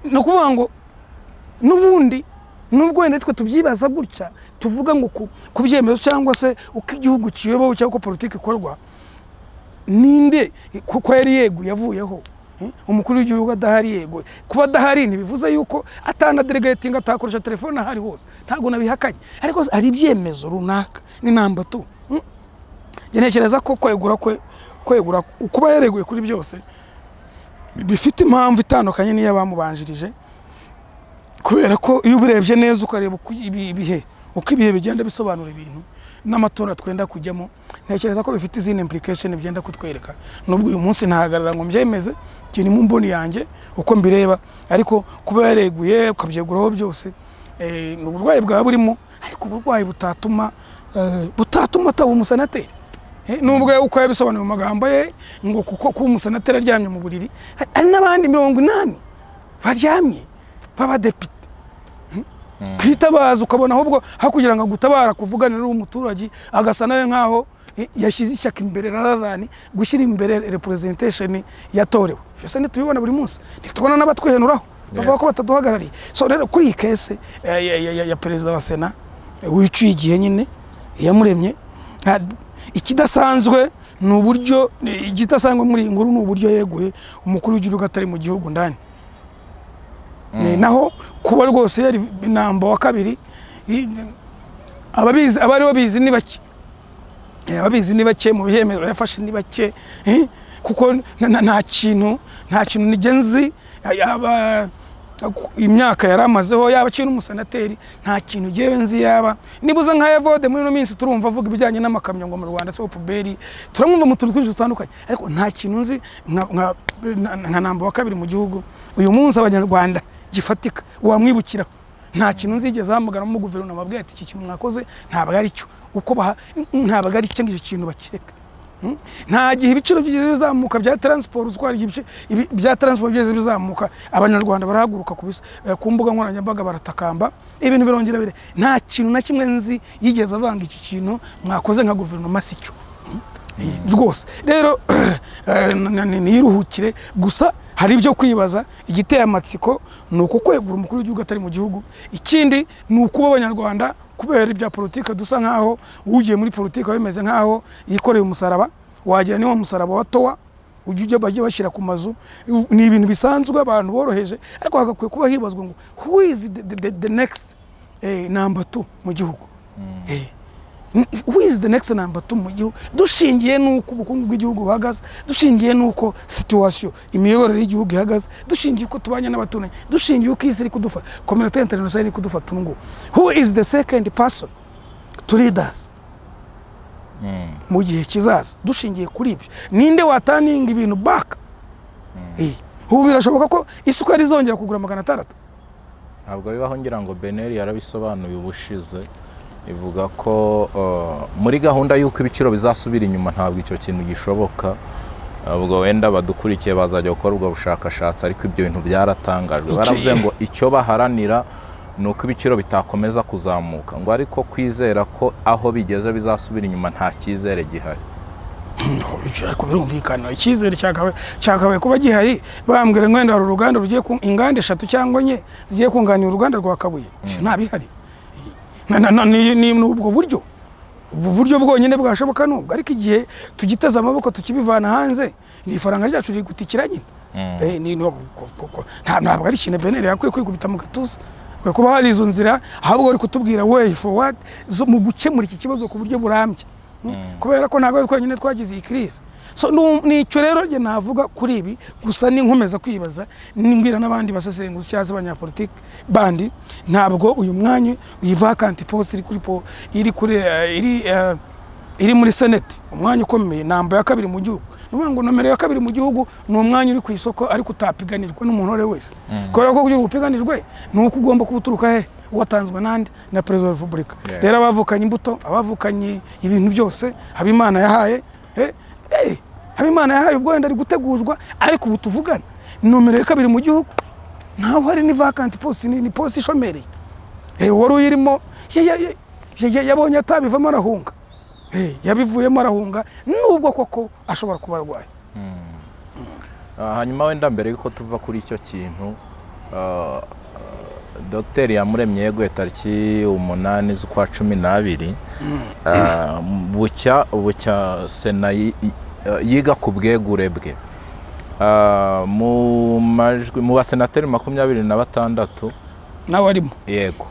no kuvuga ngo n'ubundi nubwo wenda twe tubyibaza gutya, tuvuga ngo kubyemezo cyangwa se uko igihugu kiyobowe cyangwa ko politiki ikorwa, ninde kuko yari yeguye yavuyeho, umukuru w'igihugu adahari yeguye. Kuba adahari ntibivuze yuko atana delegating atakoresha telefone ahari hose, ntago nabihakanye, ariko ari ibyemezo runaka ni namba tu. Ntekereza ko kwegura kuba yareguye kuri byose bifite impamvu itandukanye niyo bamubanjirije, kubera ko iyo ubirebye neza ukareba uko ibihe bigenda bisobanura ibintu, n'amatora twenda kujyamo ntekereza ko bifite izindi implication byenda kutwereka nubwo uyu munsi ntahagarara ngo mbyemeze kiri mu mboni yanjye uko mbireba ariko kuba yareguye ukabyeguraho byose ni uburwayi bwa burimo ariko uburwayi butatuma ataba umusenateri nubwo uko yabisobanuye mu magambo ye ngo kuko kuba umusenateri aryamye mu buriri hari n'abandi 80 baryamye b'abadepite kwitabaza ukabona ahubwo hakugira ngo gutabara kuvuganira umuturage agasa nawe nkaho yashyize ishyaka imbere raradani gushyira imbere representation yatorewe byose ntitubibona buri munsi ntitubona n'abatwihenuraho bavuga ko bataduhagarariye so rero kuri iyi kese ya perezida wa Sena wiciye igihe nyine yamuremye ikidasanzwe ni uburyo igidasanzwe muri inguru ni uburyo yeguye umukuru w'igihugu atari mu gihugu ndani naho kuba rwose yari inamba wa kabiri ababizi abari babizi ni bake ababizi ni bake mu bihemero yafashe ni bake kuko nta kintu nigenzi yaba imyaka yaramazeho yaba kintu umusenateri nta kintu giye nzi yaba nibuze nka Evode muri no minsi turumva avuga ibijyanye n'amakamyo ngo mu Rwanda so puberi turamwumva mu tuntu twinshi tutandukanye ariko nta kintu nzi nka namba wa kabiri mu gihugu uyu munsi abanyarwanda gifatika wamwibukira nta kintu nzigeze hamugana mu guverinoma bwa ati iki kintu mwakoze ntabwo ari cyo uko ntabwo ari cyo ngicyo kintu bakireka nta gihe ibiciro bizamuka bya transport uzwara bya transport byeze bizamuka abanyarwanda barahaguruka ku mbuga nkoranyambaga baratakamba ibintu birongera bire nta kintu na kimwe nzi yigeze avanga iki kintu mwakoze nka guverinoma sicyo rwose rero niruhukire gusa hari ibyo kwibaza igiteye amatsiko nuko kwegura umukuru w'igihugu atari mu gihugu ikindi nuko abanyarwanda kubera ibya politika dusa nkaho ugiye muri politika bimeze nkaho yikoreye umusaraba wagira niwo musaraba wa Towa ujye bagiye bashyira ku mazu ni ibintu bisanzwe abantu boroheje ariko hagakwiye kuba hibazwa ngo who is the next number 2 mu gihugu who is the next number 2 mu gihugu dushingiye nuko ubukungu bw'igihugu buhagaze dushingiye nuko situation imiyoborere y'igihugu ihagaze dushingiye uko tubanye n'abaturage dushingiye uko isi iri kudufa community international iri kudufata ngo who is the second person to lead us mu gihe kizaza dushingiye kuri ibyo ninde wataninga ibintu back ubu birashoboka ko isukari izongera kugura 600 ntabwo bibaho ngira ngo Beneri yarabisobanuye ubushize ivuga ko muri gahunda y'uko ibiciro bizasubira inyuma ntabwo icyo kintu gishoboka ubwo wenda badukurikiye bazajya gukora ubwo bushakashatsi ariko ibyo bintu byaratangajwe baravuze ngo icyo baharanira nuko ibiciro bitakomeza kuzamuka ngo ariko kwizera ko aho bigeze bizasubira inyuma nta cyizere gihari ariko birumvikana icyizere cyakabaye kuba gihari bambwira ngo wenda uruganda rugiye ku inganda 3 cyangwa 4 zigiye kunganira uruganda rwa Kabuye nta bihari ni ubwo buryo bwonyine bwashoboka nubwo ariko igihe tugiteza amaboko tukibivana hanze ni ifaranga ryacu rigutikira nyine ntabwo ari ikintu Beneri yakwiye kwikubita mu gatuza kuba hari izo nzira ahubwo ari kutubwira way forward mu gukemura iki kibazo ku buryo burambye kubera ko ntabwo twenyine twagize iyi crise so nicyo rero rye navuga kuri ibi gusa ninkomeza kwibaza nimbwira n'abandi basesenguzi cyase abanyapolitike bandi ntabwo uyu mwanya uyi vacant post iri muri Senate umwanya ukomeye namba ya kabiri mu gihugu ngo nomero ya kabiri mu gihugu ni umwanya uri ku isoko ariko utapiganirwa n'umuntu wese kubera ko kugira upiganirwe nuko ugomba kubuturuka he watanzwe nandi na President wa Republika rero abavukanye imbuto abavukanye ibintu byose Habimana yahaye Habimana yahaye ubwo wenda ari gutegurwa ariko ubu tuvugana nomero ya kabiri mu gihugu ntaho hari ni vacant post ni post ishomereye wari uyirimo yabonye atabivamo arahunga yabivuyemo arahunga nubwo koko ashobora kuba arwaye hanyuma wenda mbere yuko tuva kuri icyo kintu Dr Iyamuremye yeguye tariki 8 z'ukwa 12 bucya Sena yiga ku bwegure bwe mu basenateri 26 nawe arimo yego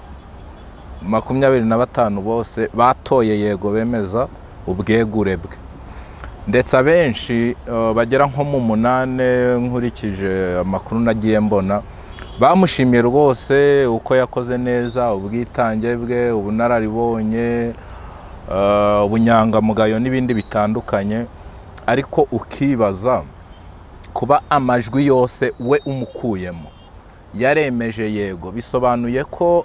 25 bose batoye yego bemeza ubwegure bwe ndetse abenshi bagera nko mu 8 nkurikije amakuru nagiye mbona bamushimiye rwose uko yakoze neza ubwitange bwe ubunararibonye ubunyangamugayo n'ibindi bitandukanye, ariko ukibaza kuba amajwi yose we umukuyemo yaremeje yego, bisobanuye ko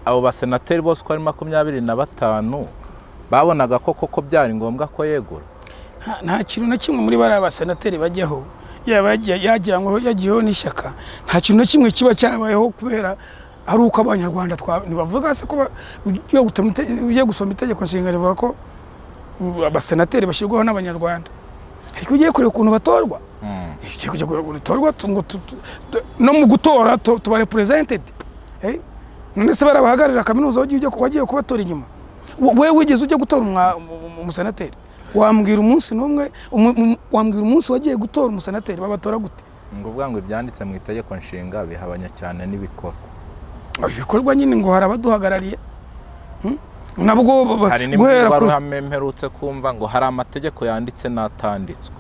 abo basenateri bose uko ari 25 babonaga ko koko byari ngombwa ko yegura. Nta kintu na kimwe muri bari abasenateri bajyaho yagiyeho n'ishyaka, nta kintu na kimwe kiba cyabayeho kubera ari uko abanyarwanda ntibavuga se ko ugiye gusoma itegeko nshinga rivuga ko abasenateri bashyirwaho n'abanyarwanda, ariko ugiye kureba ukuntu batorwa no mu gutora tuba represented. None se barabahagararira kaminuza wagiye kubatora inyuma, wewe wigeze ujya gutora umusenateri? Wambwira umunsi n'umwe, wambwira umunsi wagiye gutora umusenateri babatora gute? Ngovuga ngo ibyanditse mu itegeko nshinga bihabanya cyane n'ibikorwa. Ibikorwa nyine ngo harabaduhagarariye nabwo guhera ku mperutse kumva ngo hari amategeko yanditse n'atanditswe.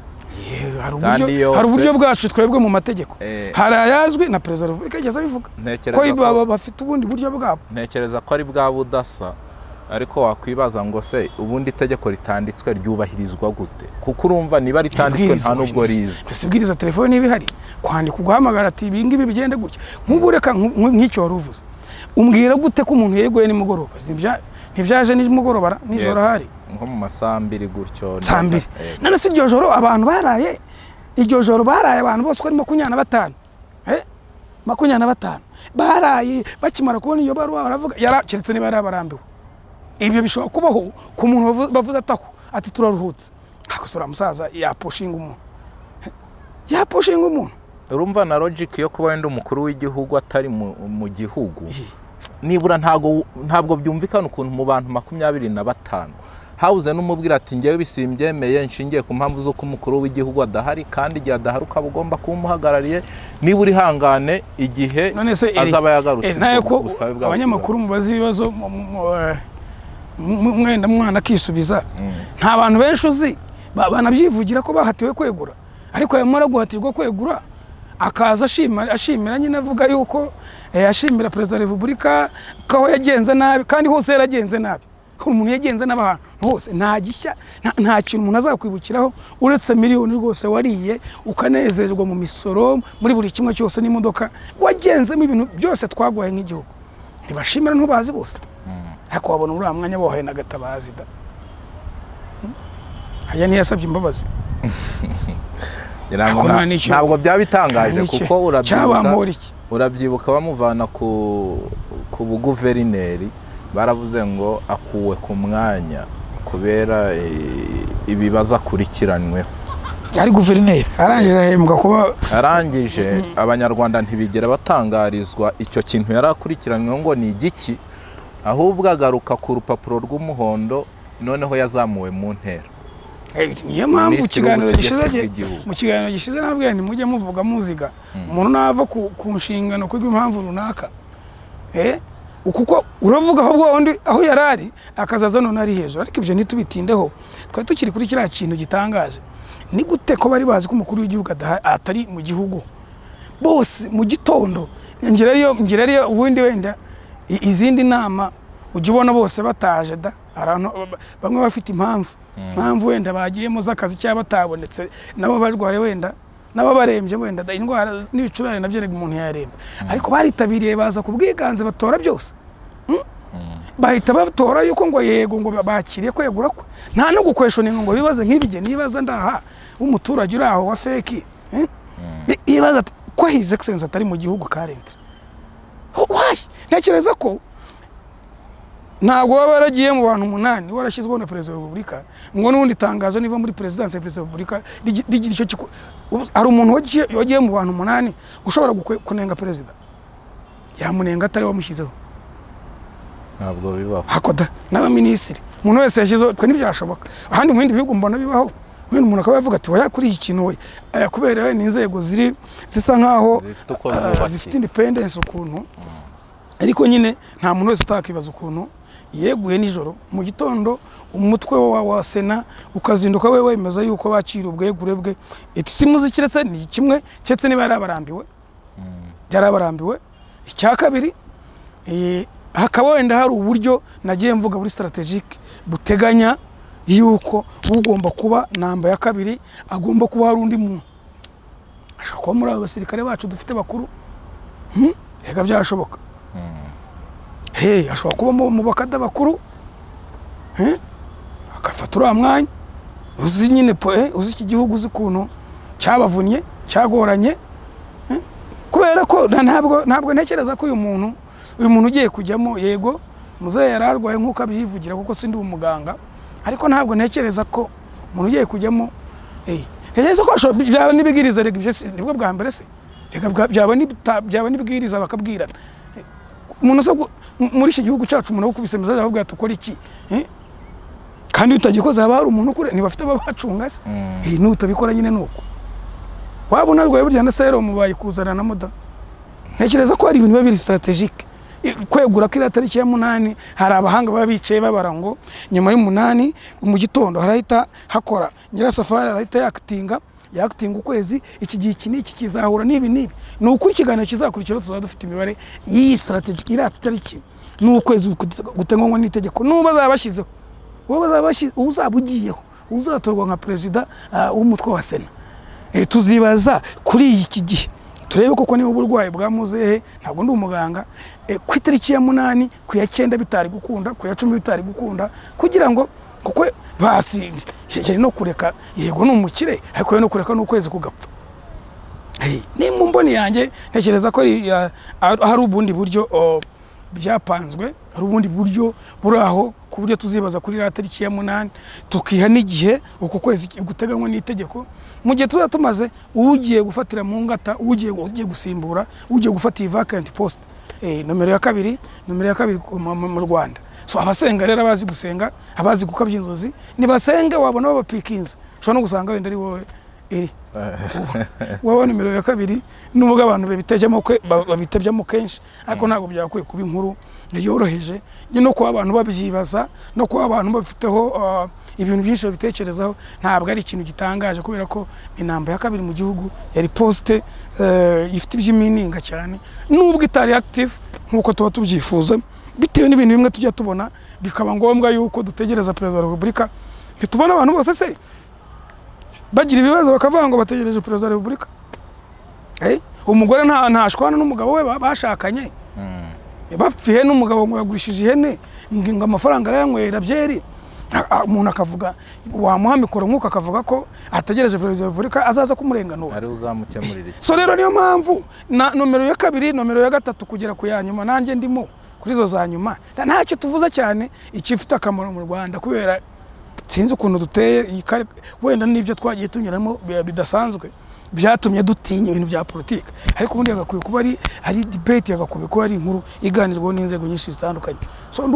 Hari uburyo bwacu twebwe mu mategeko, hari ayazwi na Perezida wa Repubulika yageze abivuga ko bafite ubundi buryo bwabo. Ntekereza ko ari bwa budasa, ariko wakwibaza ngo se ubundi itegeko ritanditswe ryubahirizwa gute? Kuko urumva niba ritanditswe nta nubwo rizwi. Kwibwiriza telefone ibihari, kwandika uguhamagara ati ibingibi bigende gutya. Nk'ubu reka nk'icyo waruvuze, umbwira gute ko umuntu yeguye nimugoroba? Ntivyaje nimugoroba nijoro hari nko mu masaha 2 gutyo. None se iryo joro abantu baraye, iryo joro baraye abantu bose ko ari 25 25 baraye bakimara kubona iyo baruwa baravuga yarakiretse niba yarabarambiwe. Ibyo bishobora kubaho ku muntu bavuze ataho ati turaruhutse, akosora musaza yapushinga umuntu. Urumva na logic yo kuba wenda umukuru w'igihugu atari mu gihugu, nibura ntabwo byumvikana ukuntu mu bantu 25 hauze n'umubwira ati ngewe bisimbyemeye nshingiye ku mpamvu zo ko umukuru w'igihugu adahari, kandi igihe adahari ukaba ugomba kumuhagarariye nibura ihangane igihe azaba yagarutse. Naye ko abanyamakuru mubazi ibibazo mwenda mwana akisubiza, nta bantu benshi uzi banabyivugira ko bahatiwe kwegura, ariko yamara guhatirwa kwegura akaza ashimira nyine avuga yuko ashimira Perezida wa Repubulika ko yagenze nabi, kandi hose yaragenze nabi. Umuntu yagenze n'abantu hose nta gishya, nta kintu umuntu azakwibukiraho uretse miliyoni rwose wariye ukanezerwa mu misoro muri buri kimwe cyose n'imodoka wagenzemo ibintu byose twagwaye nk'igihugu. Ntibashimira ntubazi bose, ariko wabona uri amwanya bohaye na Gatabazi da haya ntiyasabye imbabazi. Ntabwo byabitangaje kuko urabyibuka bamuvana ku buguverineri, baravuze ngo akuwe ku mwanya kubera ibibazo akurikiranweho. Ari guverineri arangije ahembwa kuba arangije. Abanyarwanda ntibigera batangarizwa icyo kintu yari akurikiranyweho ngo ni igiki, ahubwo agaruka ku rupapuro rw'umuhondo, noneho yazamuwe mu ntera. Niyo mpamvu mu kiganiro gishize nabwiye nti mujye muvuga muziga umuntu nava ku nshingano kuri impamvu runaka, kuko uravuga ahubwo undi aho yarari akazaza none ari hejuru. Ariko ibyo ntitubitindeho, twari tukiri kuri kiriya kintu gitangaje. Ni gute ko bari bazi ko umukuru w'igihugu atari mu gihugu bose mu gitondo ngirariyo ubundi wenda izindi nama ujye ubona bose bataje da, bamwe bafite impamvu wenda bagiyemo z'akazi cyangwa batabonetse, nabo barwaye wenda nabo barembye wenda indwara n'ibicurane nabyo umuntu yaremba, ariko baritabiriye baza kubwiganze batora byose. Bahita batora yuko ngo yego ngo bakiriye kwegura kwe, nta no gukweshona ngo bibaze nk'ibige nibaza ndaha umuturage uri aho wa feki bibaza ko His Excellency atari mu gihugu currently. Ntekereza ko ntabwo waba waragiye mu bantu 8 warashyizweho na Perezida wa Repubulika ngo n'undi tangazo niva muri Presidence ya Perezida wa Repubulika rigira icyo hari umuntu wagiye mu bantu 8 ushobora kunenga Perezida yamunenga atari wamushyizeho. Ntabwo bibaho hakoda n'abaminisitiri umuntu wese yashyizeho, twe ntibyashoboka. Ahandi mu bindi bihugu mbona bibaho, wenda umuntu akaba yavuga ati waya kuri iki kintu we kubera n'inzego zisa nkaho zifite independence ukuntu, ariko nyine nta muntu wese utakibaza ukuntu yeguye nijoro mu gitondo umutwe wa Sena ukazinduka we wemeza yuko bakira ubwegure bwe. Simuzi kiretse ni kimwe cyetse niba yarabarambiwe, yarabarambiwe. Icya kabiri hakaba wenda hari uburyo nagiye mvuga buri strategique buteganya yuko ugomba kuba namba ya kabiri agomba kuba hari undi muntu ashaka kuba muri abasirikare bacu dufite bakuru reka byashoboka ashobora kuba mu bakada bakuru akafata uriya mwanya uzi nyine uzi iki gihugu uzi ukuntu cyabavunnye cyagoranye kubera ko ntabwo ntekereza ko uyu muntu ugiye kujyamo yego muzehe yararwaye nk'uko abyivugira kuko sindi umuganga ariko ntabwo ntekereza ko umuntu ugiye kujyamo ntekereza ko byaba n'ibigiriza rega ibyo nibwo bwa mbere se rega byaba n'ibigiriza bakabwirana umuntu muri iki gihugu cyacu umuntu ukubise mesaje avuga ati ukora iki kandi utagikoze haba hari umuntu ukure ntibafite ababacunga se nutabikora nyine nuko waba unarwaye burya na serum bayikuzana na muda ntekereza ko hari ibintu biba biri strategique kwegura ko tariki ya 8 hari abahanga baba bicaye babara ngo nyuma y'8 mu gitondo harahita hakora Nyirasafari arahita yakitinga ukwezi iki gihe iki kizahura nibi ni ukuri ikiganiro kizakurikira tuzadufite imibare iyi strategique iri tariki n'ukwezi gutengwa n'itegeko nuba zabashizeho uzabugiyeho uzatorwa nka president w'umutwe wa Sena tuzibaza kuri iki gihe turebe koko niba uburwayi bwa muzehe ntabwo ndi umuganga ku itariki ya 8 ku ya 9 bitari gukunda ku ya 10 bitari gukunda kugira ngo kuko basindi yari no kureka yego n'umukire ariko no kureka n'ukwezi kugapfa ni mu mboni yanjye ntekereza ko hari ubundi buryo byapanzwe hari ubundi buryo buraho ku buryo tuzibaza kuri tariki ya 8 tukiha n'igihe uko kwezi guteganywa n'itegeko mu gihe tuzatumaze ugiye gufatira mu ngata ugiye gusimbura ugiye gufata vacant post nomero ya kabiri mu Rwanda so abasenga rero abazi gusenga abazi gukabya inzozi nibasenga wabona babapikinze so no gusanga wenda ari wowe wowe nomero ya kabiri n'ubwo abantu babitebyamo kenshi ariko ntabwo byakwiye kuba inkuru yoroheje no kuba abantu babyibaza no kuba abantu bafiteho ibintu byinshi babitekerezaho ntabwo ari ikintu gitangaje kubera ko inamba ya kabiri mu gihugu yari poste ifite iby'imininga cyane nubwo itari active nkuko tuba tubyifuza bitewe n'ibintu bimwe tujya tubona bikaba ngombwa yuko dutegereza Perezida wa Repubulika bitubona abantu bose se bagira ibibazo bakavuga ngo bategereje Perezida wa Repubulika umugore ntashwana n'umugabo we bashakanye bapfiye n'umugabo ngo yagurishije ihene ngo amafaranga yanywera byeri umuntu akavuga wamuha mikoro nk'uko akavuga ko ategereje Perezida wa Repubulika azaza kumurenganura ari uzamukemurira iki so rero niyo mpamvu nomero ya kabiri nomero ya gatatu kugera ku ya nyuma nanjye ndimo kuri zo za nyuma ntacyo tuvuza cyane ikifite akamaro mu Rwanda kubera sinzi ukuntu duteye wenda n'ibyo twagiye tunyuramo bidasanzwe byatumye dutinya ibintu bya politike ariko ubundi yagakwiye kuba ari debate yagakwiye kuba ari inkuru iganirwaho n'inzego nyinshi zitandukanye so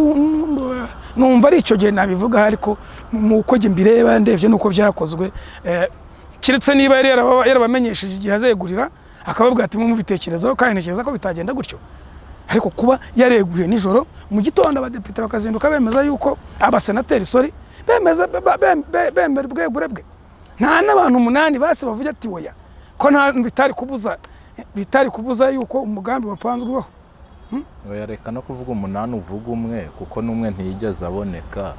numva ari icyo gihe nabivuga ariko uko njye mbireba ndebye nuko byakozwe kiretse niba yarabamenyesheje igihe azegurira akababwira ati mu bitekerezo kandi ntekereza ko bitagenda gutyo ariko kuba yareguye nijoro mu gitondo abadepite bakazinduka bemeza yuko abasenateri bemera ubwegure bwe nta n'abantu 8 base bavuga ati oya ko nta bitari kubuza yuko umugambi wapanzweho oya reka no kuvuga 8 uvuga umwe kuko n'umwe ntiyigeze aboneka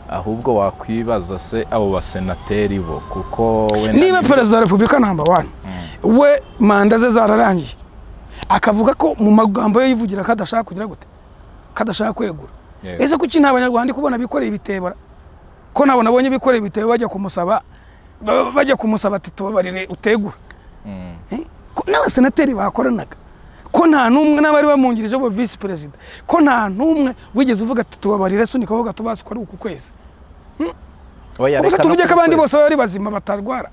ahubwo wakwibaza se abo basenateri bo kuko niba Perezida wa Repubulika number 1 we manda ze zararangiye akavuga ko mu magambo ye yivugira kadashaka kugira gute kadashaka kwegura ese kuki n'abanyarwanda kubona bikoreye ibitebara ko nabonye bikoreye ibitebo bajya kumusaba ati tubabarire utegura n'abasenateri bakoranaga ko nta numwe n'abari bamungirije bo vice president ko nta numwe wigeze uvuga ati tubabarire sunika ho gatubasi ko ari uku kwezi oya reka tuvuge ko abandi bose bari bazima batarwara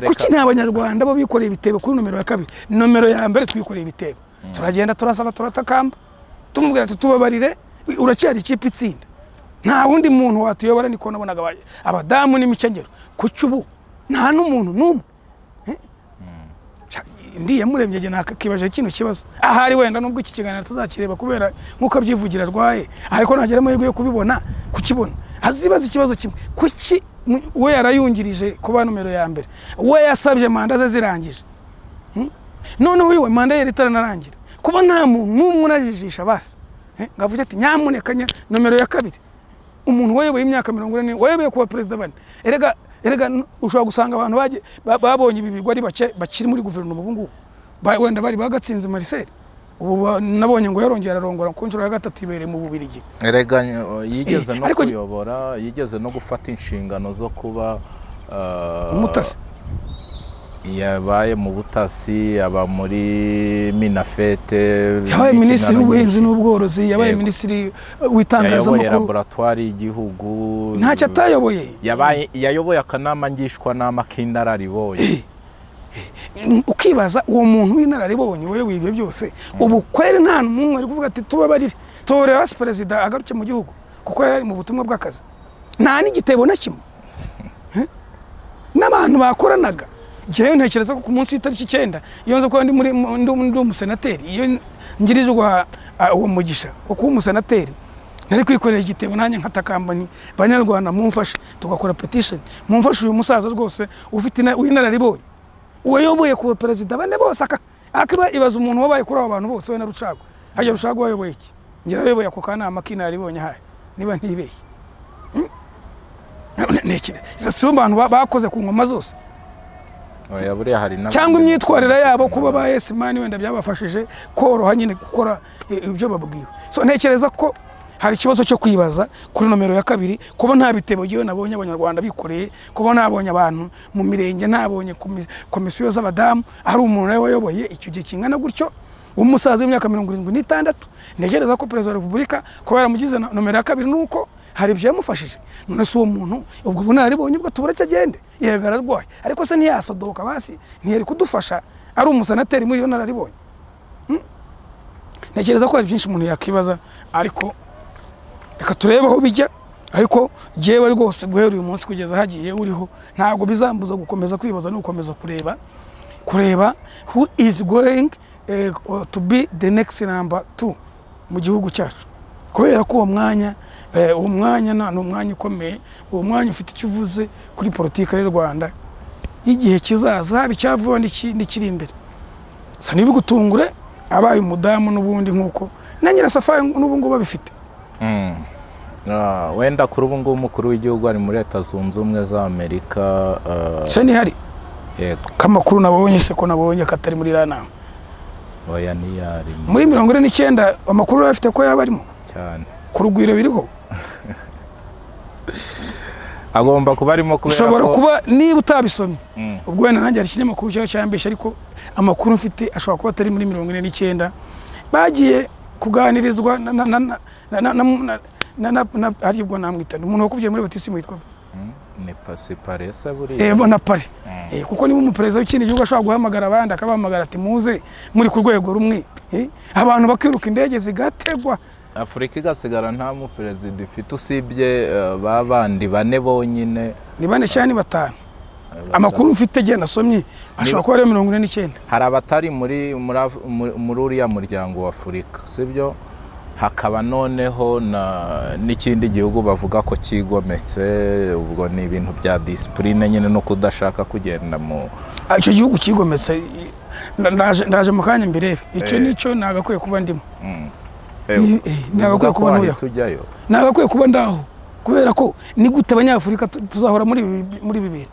kuki n'abanyarwanda bo bikoreye ibitebo kuri nomero ya kabiri nomero ya mbere twikoreye ibitebo turagenda turasaba turatakamba tumubwira ati tubabarire uracyari ikipe itsinda nta wundi muntu watuyobora niko nabonaga abadamu n'imicengero kucyubu nta n'umuntu numwe ndiye muremye je nakakibaje kino kibazo ahari wenda nubwo iki kiganiro tuzakireba kubera nkuko abyivugira rwaye ariko nagera mu yo kubibona kukibona azibaza ikibazo kimwe kuki we yarayungirije kuba nomero ya mbere we yasabye manda ze zirangije none wiwe manda yari taranarangira kuba nta muntu numwe unajijisha basi ngavuga ati nyamuneka nomero ya kabiri umuntu wayoboye imyaka 40 wayoboye kuba perezida bane erega ushobora gusanga abantu babonye ibi bigwari bakiri muri guverinoma ubu ngubu wenda bari bagatsinze Marcel ubu nabonye ngo yarongera ararongora ku nshuro ya gatatu ibereye mu Bubiligi erega yigeze no kuyobora yigeze no gufata inshingano zo kuba umutasi yabaye mu butasi aba muri Minafete yabaye minisitiri w'ubuhinzi n'ubworozi yabaye minisitiri w'itangazamakuru yabaye laboratoire y'igihugu ntacyo atayoboye yayoboye akanama ngishwanama k'inararibonye ukibaza uwo muntu w'inararibonye wowe ibyo byose ubu kweri nta n'umwe ari kuvuga ati tubabarire torera perezida agaruke mu gihugu kuko yari mu butumwa bw'akazi nta n'igitebo na kimwe n'abantu bakoranaga jewe ntekereza ko ku munsi w'itariki 9 iyo nzo ko ndi umusenateri iyo ngirizwa uwo mugisha uko umusenateri nari kwikorera igitebo nanye nkatakambani banyarwanda mumfashe tugakora petition mumfashe uyu musaza rwose ufite w'inararibonye uwayoboye kuba perezida bane bose akiba ibaza umuntu wabaye kuri abo bantu bose we na Rucago hajya Rucago wayoboye iki ngira wayoboye ako kanama k'inararibonye haye niba ntibeshye nekire si abantu bakoze ku ngoma zose cyangwa imyitwarira yabo kuba ba Yesimani wenda byabafashije koroha nyine gukora ibyo babwiwe so ntekereza ko hari ikibazo cyo kwibaza kuri nomero ya kabiri kuba nta bitebo giyo nabonye abanyarwanda bikoreye kuba nabonye abantu mu mirenge nabonye komisiyo z'abadamu ari umuntu nawe wayoboye icyo gihe kingana gutyo umusaza w'imyaka 76 ntekereza ko perezida wa Repubulika kuba yaramugize nomero ya kabiri nuko hari ibyo yamufashije none se uwo muntu ubwo bunaribonye bwo tubura cyagende yegara rwaye ariko se ntiyasodoka basi ntiyari kudufasha ari umusenateri muri yo nararibonye ntekereza ko hari byinshi umuntu yakibaza ariko reka turebe aho bijya ariko jewe rwose guhera uyu munsi kugeza hagiye uriho ntabwo bizambuza gukomeza kwibaza no gukomeza kureba who is going to be the next number 2 mu gihugu cyacu kubera ko uwo mwanya ni umwanya ukomeye uwo mwanya ufite ikivuze kuri politiki y'u Rwanda igihe kizaza haba icyavuba n'ikiri imbere sa nibigutungure abaye umudamu n'ubundi nkuko na Nyirasafari n'ubu ngo babifite wenda kuri ubu ngubu umukuru w'igihugu ari muri Leta Zunze Ubumwe za Amerika se ni hari yego kamakuru nabonye se ko nabonye katari muri rana oya ni yari muri 49 amakuru afite ko yabarimo cyane ku rugwiro biriho agomba kuba arimo kubera ushobora kuba niba utabisomye ubwo wenda nanjye ari ikinyamakuru cyo cyambesha ariko amakuru mfite ashobora kuba atari muri 49 bagiye kuganirizwa ari ubwo namwitana umuntu wakubye muri batisi mwitwa ne passe paresa buri bona pare kuko niba umuperezida w'ikindi gihugu ashobora guhamagara abandi akabahamagara ati muze muri ku rwego rumwe abantu bakiruka indege zigategwa Afrika igasigara nta mu perezida ifite usibye babandi bane bonyine ni bane cyane batanu amakuru mfite je nasomye ashobora kuba ari 49 hari abatari muri uriya muryango wa Afrika sibyo hakaba noneho n'ikindi gihugu bavuga ko kigometse ubwo ni ibintu bya discipline nyine no kudashaka kugenda mu icyo gihugu kigometse ndaje mu kanya mbere icyo nicyo nagakwiye kuba ndimo nagakwiye kuba tujyayo nagakwiye kuba ndaho kubera ko ni gute abanyafurika tuzahora muri bibiri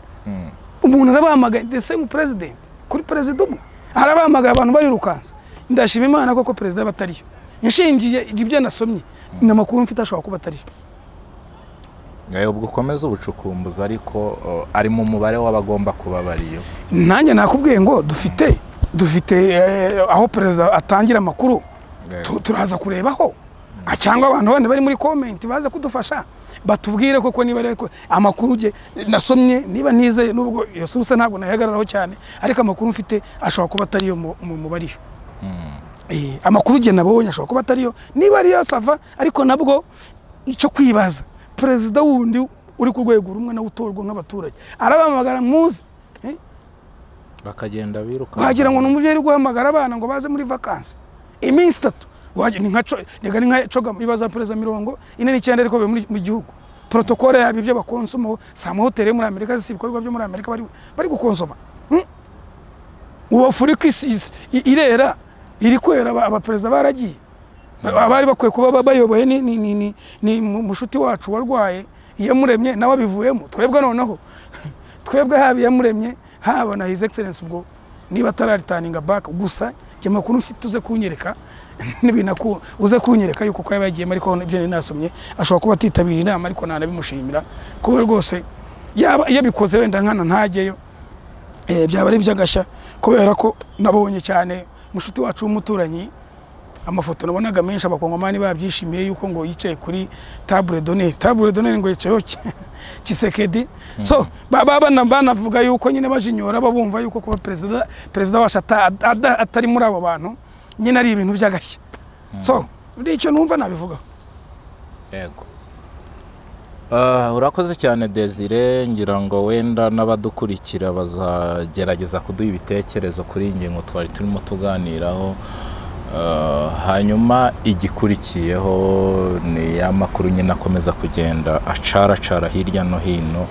umuntu arabahamagaye ndetse mu president kuri president umwe arabahamagaye abantu barirukansa ndashima Imana koko president batariyo inshingiye ibyo nasomye namakuru mfite ashobora kuba atariyo ubwo ukomeza ubucukumbuzi ariko ari mu mubare w'abagomba kuba bariyo nanjye nakubwiye ngo dufite aho president atangira amakuru turaza kurebaho cyangwa abantu bandi bari muri comment baza kudufasha batubwire koko niba ariko amakuru je nasomye niba nizeye nubwo iyo suruse ntabwo nayagararaho cyane ariko amakuru mfite ashobora kuba atariyo mu mubariyo amakuru je nabonye ashobora kuba atariyo niba ariyo sava ariko nabwo icyo kwibaza president wundi uri ku rwego rumwe na utorwa nk'abaturage arabamagara muzi bakagenda biruka wagira ngo n'umuvyeyi guhamagara abana ngo baze muri vacances iminsi 3 waje ni nka coga bibaza president 49 ariko mu gihugu protocole yabi byo bakonsoma sama hotel muri Amerika zibikorwa byo muri Amerika bari gukonsoma uwo Afrika irera iri kwera aba president baragiye abari bakwiye kuba bayoboye ni mushuti wacu warwaye iyamuremye nawe abivuyemo twebwe noneho twebwe haba iyamuremye haba na his excellence ubwo niba atararitaninga back gusa jye makuru mfite uze kunyereka n'ibintu uze kunyereka yuko ko yabagiye ariko ibyo ni nasomye ashobora kuba atitabira inama ariko nanabimushimira kuba rwose yabikoze wenda nkana ntageyo byaba ari byagashya kubera ko nabonye cyane mushuti wacu w'umuturanyi amafoto nabonaga menshi abakongomani babyishimiye yuko ngo yicaye kuri table d'honneur ngo yicayeho Tshisekedi so banavuga yuko nyine bajinyora babumva yuko kuba perezida wacu atari muri abo bantu nyine ari ibintu byagashya so icyo numva nabivuga yego. Urakoze cyane Desire, ngira ngo wenda n'abadukurikira bazagerageza kuduha ibitekerezo kuri ingingo twari turimo tuganiraho. Hanyuma igikurikiyeho ni amakuru nyine akomeza kugenda acara hirya no hino.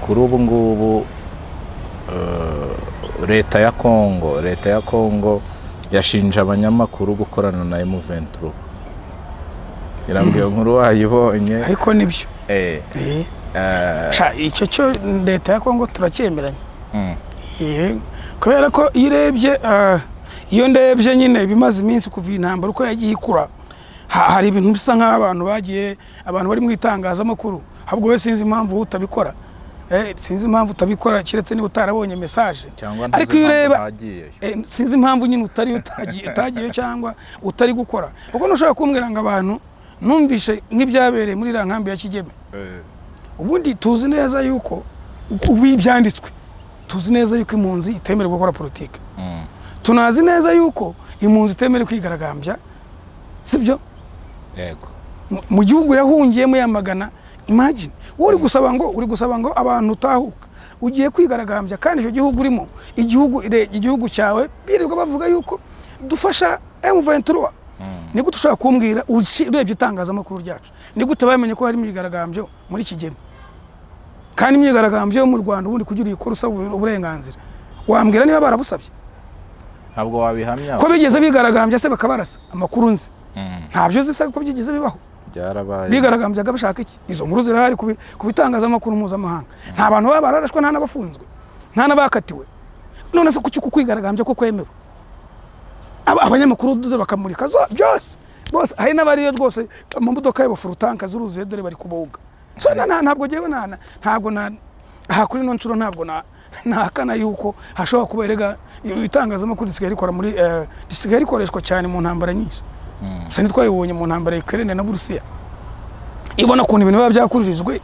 Kuri ubu ngubu leta ya Kongo yashinja abanyamakuru gukorana na M23. Irambwiye nkuru wayibonye ariko nibyo icyo cyo leta ya Kongo turacyemeranya kubera ko iyo ndebye nyine bimaze iminsi kuva intambara uko yagiye ikura hari ibintu bisa nk'abantu bagiye abantu bari mu itangazamakuru ahubwo we sinzi impamvu utabikora kiretse niba utarabonye message ariko iyo ureba sinzi impamvu nyine utagiye cyangwa utari gukora kuko ntushobora kumbwira ngo abantu numvishe nk'ibyabereye muri iriya nkambi ya Kigeme ubundi tuzi neza yuko byanditswe tuzi neza yuko impunzi itemerewe gukora politike tunazi neza yuko impunzi itemerewe kwigaragambya sibyo yego mu gihugu yahungiyemo yamagana imagine uri gusaba ngo abantu utahuka ugiye kwigaragambya kandi icyo gihugu urimo igihugu cyawe birirwa bavuga yuko dufasha M23 ni gute ushaka kumbwira urebye itangazamakuru ryacu ni gute bamenye ko hari imyigaragambyo muri Kigeme kandi imyigaragambyo mu Rwanda ubundi kugira ikora usaba uburenganzira wambwira niba barabusabye ntabwo wabihamya ko bigeze bigaragambya se bakabarasa amakuru nzi ntabyo zisa ko byigeze bibaho byarabaye bigaragambyaga bashaka iki izo nkuru zirahari kubitangazamakuru mpuzamahanga nta bantu baba bararashwe nta nabafunzwe nta nabakatiwe none se kuki kwigaragambya ko kwemewe abanyamakuru bakamurika byose bose hari n'abariyo rwose amamodoka y'abafurutanka zuruzuye dore bari kuboga so ntabwo jewe ntabwo kuri no ncuro ntabwo nahakana yuko hashobora kuberega itangazamakuru risigaye rikoreshwa cyane mu ntambara nyinshi se ntitwayibonye mu ntambara y'Ukraine na Burusiya ibona ukuntu ibintu biba byakuririzwe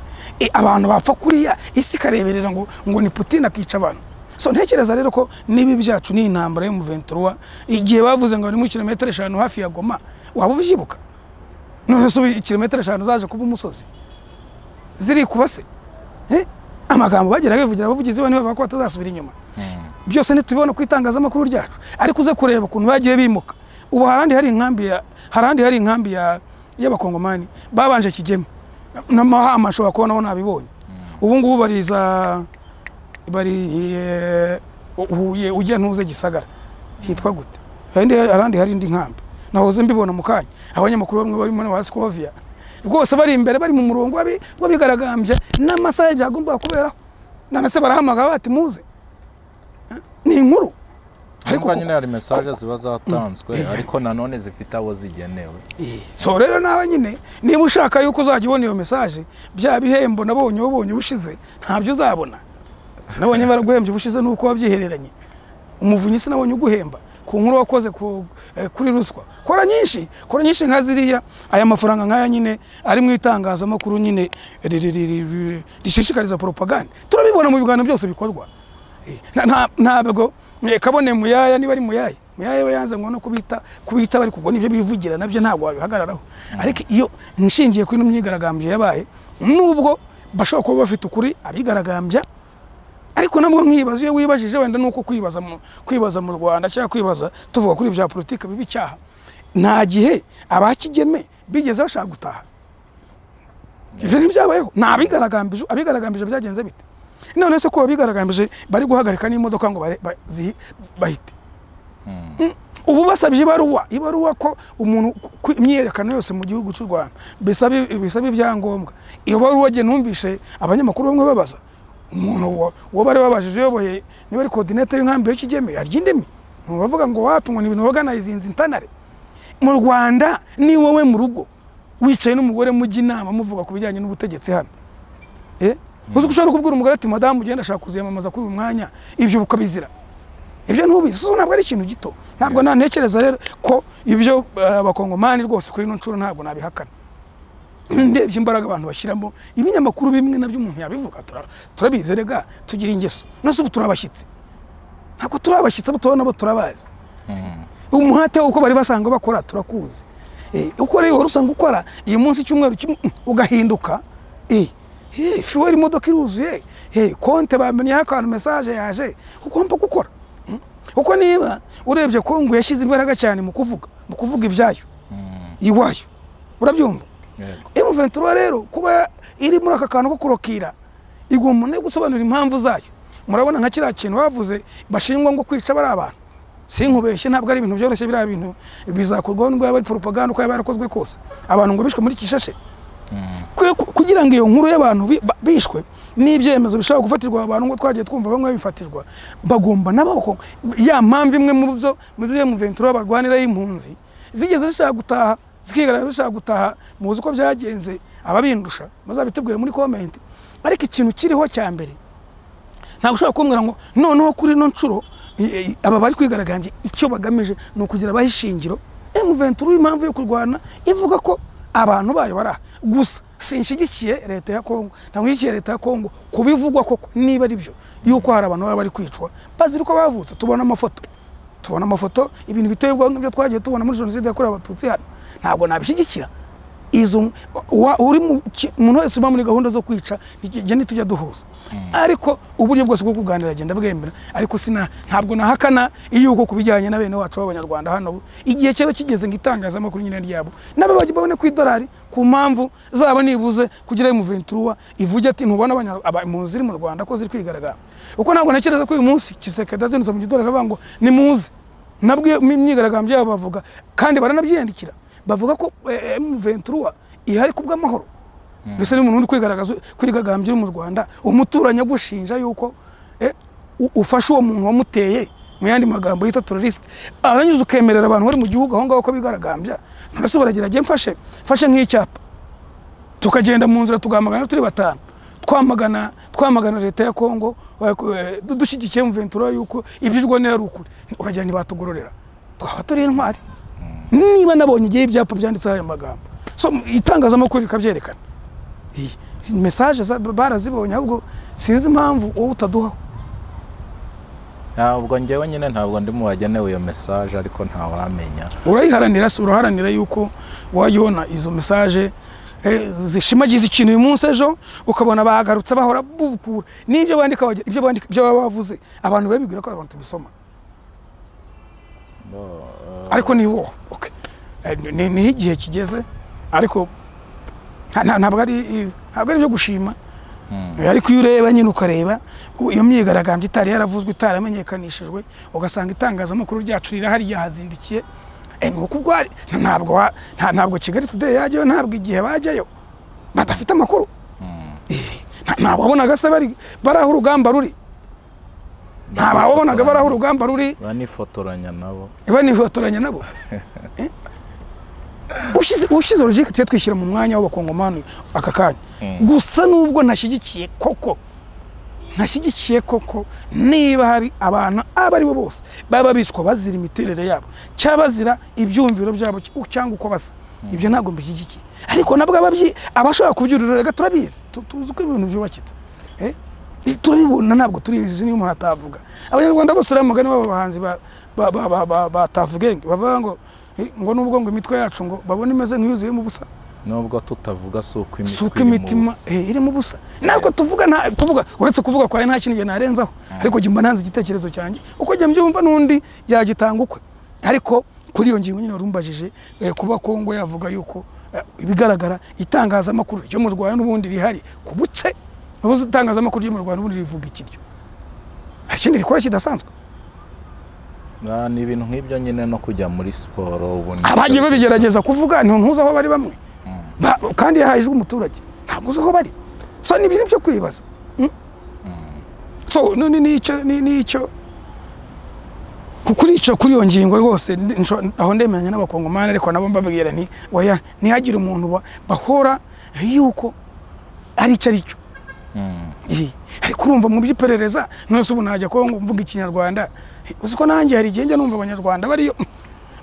abantu bapfa kuriya isi kareberera ngo ni Putin akica abantu so ntekereza rero ko nibi byacu ni intambara yo mu 23 igihe bavuze ngo ni mu kilometero 5 hafi ya Goma waba ubyibuka none so kilometero 5 zaje kuba umusozi ziri kubase amagambo bageraga bivugira abavugizi bane bavuga ko batazasubira inyuma byose ntitubibona kwitangazamakuru ryacu ariko uze kureba ukuntu bagiye bimuka ubu harandi hari inkambi y'abakongomani babanje Kigeme n'amahama ashobora kubona nabibonye ubu ngubu bari Huye ujya ntuze Gisagara hitwa gute harandi hari indi nkambi nahoze mbibona mu kanya abanyamakuru bamwe barimo na Scovia rwose bari imbere bari mu murongo bigaragambya n'amasaha byagomba kubera nanase barahamagara bati muze ni inkuru ariko nyine hari message ziba zatanzwe ariko nanone zifite abo zigenewe so rero nawe nyine niba ushaka yuko uzajya ubona iyo message bya bihembo nabonye bushize ntabyo uzabona sinabonye baraguhembye bushize nuko wabyihereranye umuvunyi sinabonye uguhemba ku nkuru wakoze kuri ruswa kora nyinshi nka ziriya aya mafaranga nkaya nyine ari mu itangazamakuru nyine rishishikariza propaganda turabibona mu biganiro byose bikorwa ntabwo kabone muyaya niba ari muyaya we yanze ngo no kubita bari kugwa nivyo bivugira nabyo ntabwo wabihagararaho ariko iyo nshingiye kuri n'imyigaragambyo yabaye nubwo bashobora kuba bafite ukuri abigaragambya ariko namwe nkibaza iyo wibajije wenda nuko kwibaza mu Rwanda cyangwa kwibaza tuvuga kuri bya politike bibi cyaha nta gihe abakigeme bigeze bashaka gutaha ibyo ntibyabayeho abigaragambije byagenze bite none se ko abigaragambije bari guhagarika n'imodoka ngo bahite ubu basabye ibaruwa ko umuntu imyerekano yose mu gihugu cy'u Rwanda bisaba ibyangombwa. Iyo baruwa je numvishe abanyamakuru bamwe babaza umuntu wo bari babajije yoboye niba ari coordinator y'inkambi y'Ikigeme aryindemi bavuga ngo wapi ngo ni ibintu organize intanare mu Rwanda. Ni wowe mu rugo wicaye n'umugore mujya inama muvuga ku bijyanye n'ubutegetsi hano uzi gushaka kubwira umugore ati madamu ugenda ashaka kuziyamamaza kuri uyu mwanya ibyo bukabizira. Ibyo ntubizi ntabwo ari ikintu gito. Ntabwo nantekereza rero ko ibyo abakongomani rwose kuri no ncuro ntabwo nabihakana. Ndebye imbaraga abantu bashyiramo ibinyamakuru bimwe nabyo umuntu yabivuga turabize rega tugira ingeso nose ubu turabashyitsi ntabwo turabashyitsi abo tubona bo turabazi. Umuhate uko bari basanga bakora turakuzi. Uko rero urusanga ukora iyi munsi cyumweru ugahinduka fuel imodoka iruzuye konte bamenye akantu message yaje ugomba gukora. Uko niba urebye Kongo yashyize imbaraga cyane mu kuvuga ibyayo iwayo urabyumva. M23 rero kuba iri muri aka kantu ko kurokira igomba no gusobanura impamvu zayo. Murabona nka kiriya kintu bavuze bashingwa ngo kwica bari abantu sinkubeshye ntabwo ari ibintu byoroshye. Biriya bintu bizakorwa ngo yaba ari propaganda uko yaba yarakozwe kose abantu ngo bishwe muri Kishashe kugira ngo iyo nkuru y'abantu bishwe n'ibyemezo bishobora gufatirwa abantu ngo twagiye twumva bamwe bifatirwa bagomba nabo ya mpamvu imwe mu byo M23 barwanira y'impunzi zigeze zishaka gutaha zikigaragaza zishaka gutaha muzi uko byagenze ababindusha bazabitegure muri comment. Ariko ikintu kiriho cya mbere ntabwo ushobora kumbwira ngo noneho kuri no ncuro aba bari kwigaragambye icyo bagamije no kugira abahishingiro M23 impamvu yo kurwana ivuga ko abantu bayo bara gusa sinshigikiye leta ya Kongo ntamwikiye leta ya Kongo kubivugwa koko niba ari byo yuko hari abantu bari kwicwa bazira uko bavutse. Tubona amafoto ibintu biteye ubwo ngibyo twagiye tubona muri jenoside yakorewe abatutsi hano ntabwo nabishigikira. Izo uri umuntu wese uba muri gahunda zo kwica je nitujya duhuza ariko uburyo bwose bwo kuganira agenda bwemera. Ariko ntabwo nahakana yuko kubijyanye na bene wacu b'abanyarwanda hano igihe cyaba kigeze ngitangaza amakuru nyine ryabo nabe bagibone ku $1 ku mpamvu zaba nibuze kugira M23 ivuge ati ntubona impunzi ziri mu Rwanda ko ziri kwigaragara. Uko ntabwo nakereza ko uyu munsi Kisekedi azinutse mu $1 akavuga ngo ni muze nabwo imyigaragambyo yabo bavuga kandi baranabyiyandikira bavuga ko M23 ihari kubw'amahoro. Mbese ni umuntu kwigaragaza kwirigagambye mu Rwanda umuturanya gushinja yuko ufasha uwo muntu wamuteye mu yandi magambo yita terrorist aranyuze ukemerera abantu bari mu gihugu aho ngaho ko bigaragambya nase baragira mfashe nk'icyapa tukagenda mu nzira tugamagana turi batanu twamagana leta ya Kongo dushigikiye M23 yuko ibyirwa nera ukuri uragira nibatugororera twaba turi intwari. Niba nabonye igihe ibyapa byanditse ayo magambo so itangazamakuru ikabyerekana message barazibonye ahubwo sinzi impamvu wowe utaduhaho. Ubwo njyewe nyine ntabwo ndi mu wagenewe iyo message ariko ntawamenya. Uraharanira yuko wayibona izo message zishimagiza ikintu uyu munsi ejo ukabona bagarutse bahora bukura n'ibyo bandika ibyo bavuze abantu babibwira ko abantu tubisoma. Ariko ni wo ni igihe kigeze ariko ntabwo ari byo gushima. Ariko iyo ureba nyine ukareba iyo myigaragambye itari yaravuzwe itaramenyekanishijwe ugasanga itangazamakuru ryacu rirahari yahazindukiye nuko ubwo ntabwo Kigali Today yajyayo ntabwo igihe bajyayo badafite amakuru ntabwo wabonaga se baraho urugamba ruri wabonaga baraho urugamba ruri banifotoranya nabo ushize logique tye twishyira mu mwanya w'abakongomani aka kanya gusa nubwo nashyigikiye koko niba hari abantu abari bo bose baba bicwa bazira imiterere yabo cyabazira ibyumviro byabo cyangwa uko basa ibyo ntabwo mbishyigikiye. Ariko nabwo abashaka kubyurira rega turabizi tuzi ko ibintu byubakitse turabibona ntabwo turizi niyo umuntu atavuga. Abanyarwanda bose ramugani b'abahanzi batavugenge bavuga ngo nubwo ngo imitwe yacu ngo babone imeze nk'iyuzuye mu busa nubwo tutavuga suko imitima iri mu busa nako tuvuga uretse kuvuga kwa nta kintu narenzaho ariko jimba nanze igitekerezo cyanjye uko jya mbyumva nundi yagitanga ukwe. Ariko kuri iyo ngingo nyine rumbajije kuba Kongo yavuga yuko ibigaragara itangazamakuru ryo mu Rwanda n'ubundi rihari kubuce ubuze itangazamakuru ryo mu Rwanda n'ubundi rivuga ikiryo ikindi rikora kidasanzwe ni ibintu nk'ibyo nyine no kujya muri siporo ubu abagiye babigerageza kuvuga ntuzi aho bari bamwe kandi yahajwe umuturage ntabwo uzi aho bari so ni ibintu byo kwibaza so nicyo kuri iyo ngingo rwose aho ndemeranya n'abakongomani ariko nabo mbabwira nti oya ntihagire umuntu bahora yuko ari icyo aricyo ariko urumva mu by'iperereza none se ubu najya Kongo mvuga ikinyarwanda uzi ko nanjye hari igihe njya numva abanyarwanda bariyo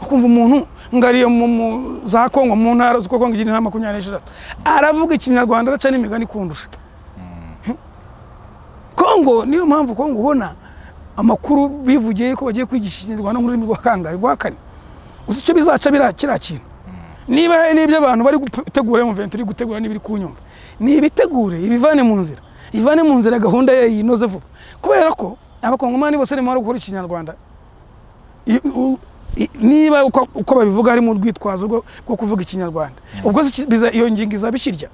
ukumva umuntu ngariyo mu za Kongo mu ntara uko Kongo igira inama 26 aravuga ikinyarwanda araca n'imigani kundusha Kongo niyo mpamvu Kongo ubona amakuru bivugiye ko bagiye kwigisha ikinyarwanda nk'ururimi rwa kangahe rwa kane uzi icyo bizaca birakira kintu niba n'ibyo abantu bari gutegura mu venturi gutegura n'ibiri kunyumva ni ibitegure ibivane mu nzira ivane mu nzira gahunda ye yinoze vuba kubera ko abakongomani bose ni mara gukora ikinyarwanda niba uko babivuga ari mu rwitwazo rwo kuvuga ikinyarwanda ubwo iyo ngingo izabishirya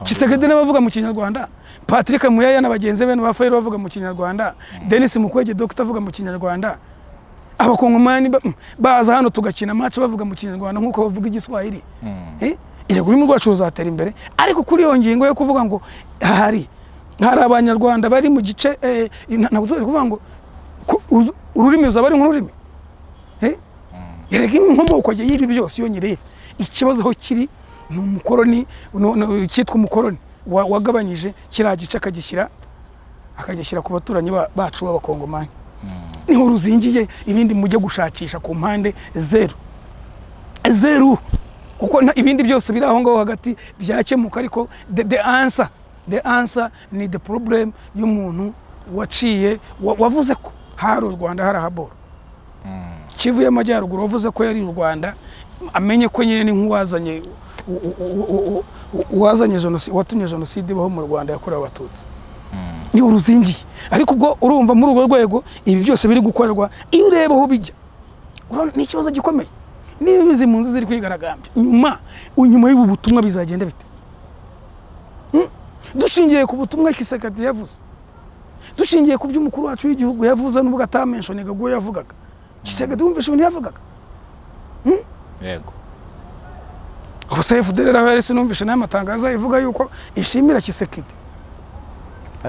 Tshisekedi n'abavuga mu kinyarwanda Patrick Muyaya n'abagenzi be n'abafayiro bavuga mu kinyarwanda Denis Mukwege Dr avuga mu kinyarwanda abakongomani baza hano tugakina match bavuga mu kinyarwanda nkuko bavuga igiswahili iyo guri mu rwacu ruzatera imbere ariko kuri iyo ngingo yo kuvuga ngo hari abanyarwanda bari mu gice ntabwo tuzi kuvuga ngo ururimi ruzabari nk'ururimi yerega inkomoko y'ibi byose iyo nyirebe ikibazo aho kiri ni umukoroni cyitwa umukoroni wagabanyije kiriya gice akagishyira ku baturanyi bacu b'abakongomani niho ruzingiye ibindi mujye gushakisha ku mpande zeru kuko ibindi byose biri aho ngaho hagati byakemuka ariko the answer ni the problem y'umuntu waciye wavuze ko hari u Rwanda hari ahaboro Kivu y'Amajyaruguru wavuze ko yari u Rwanda amenye ko nyine ni nk'uwazanye watumye jenoside baho mu Rwanda yakorewe abatutsi ni uruzingiye ariko ubwo urumva muri urwo rwego ibi byose biri gukorerwa iyo ureba aho bijya ni ikibazo gikomeye niba izi munsi ziri kwigaragambya nyuma y'ubu butumwa bizagenda bite dushingiye ku butumwa Tshisekedi yavuze dushingiye ku by'umukuru wacu w'igihugu yavuze n'ubwo atamenshoniga ngo yavugaga Tshisekedi wumvishe ibintu yavugaga yego FDLR aho yarese numvishe n'amatangazo ivuga yuko ishimira Tshisekedi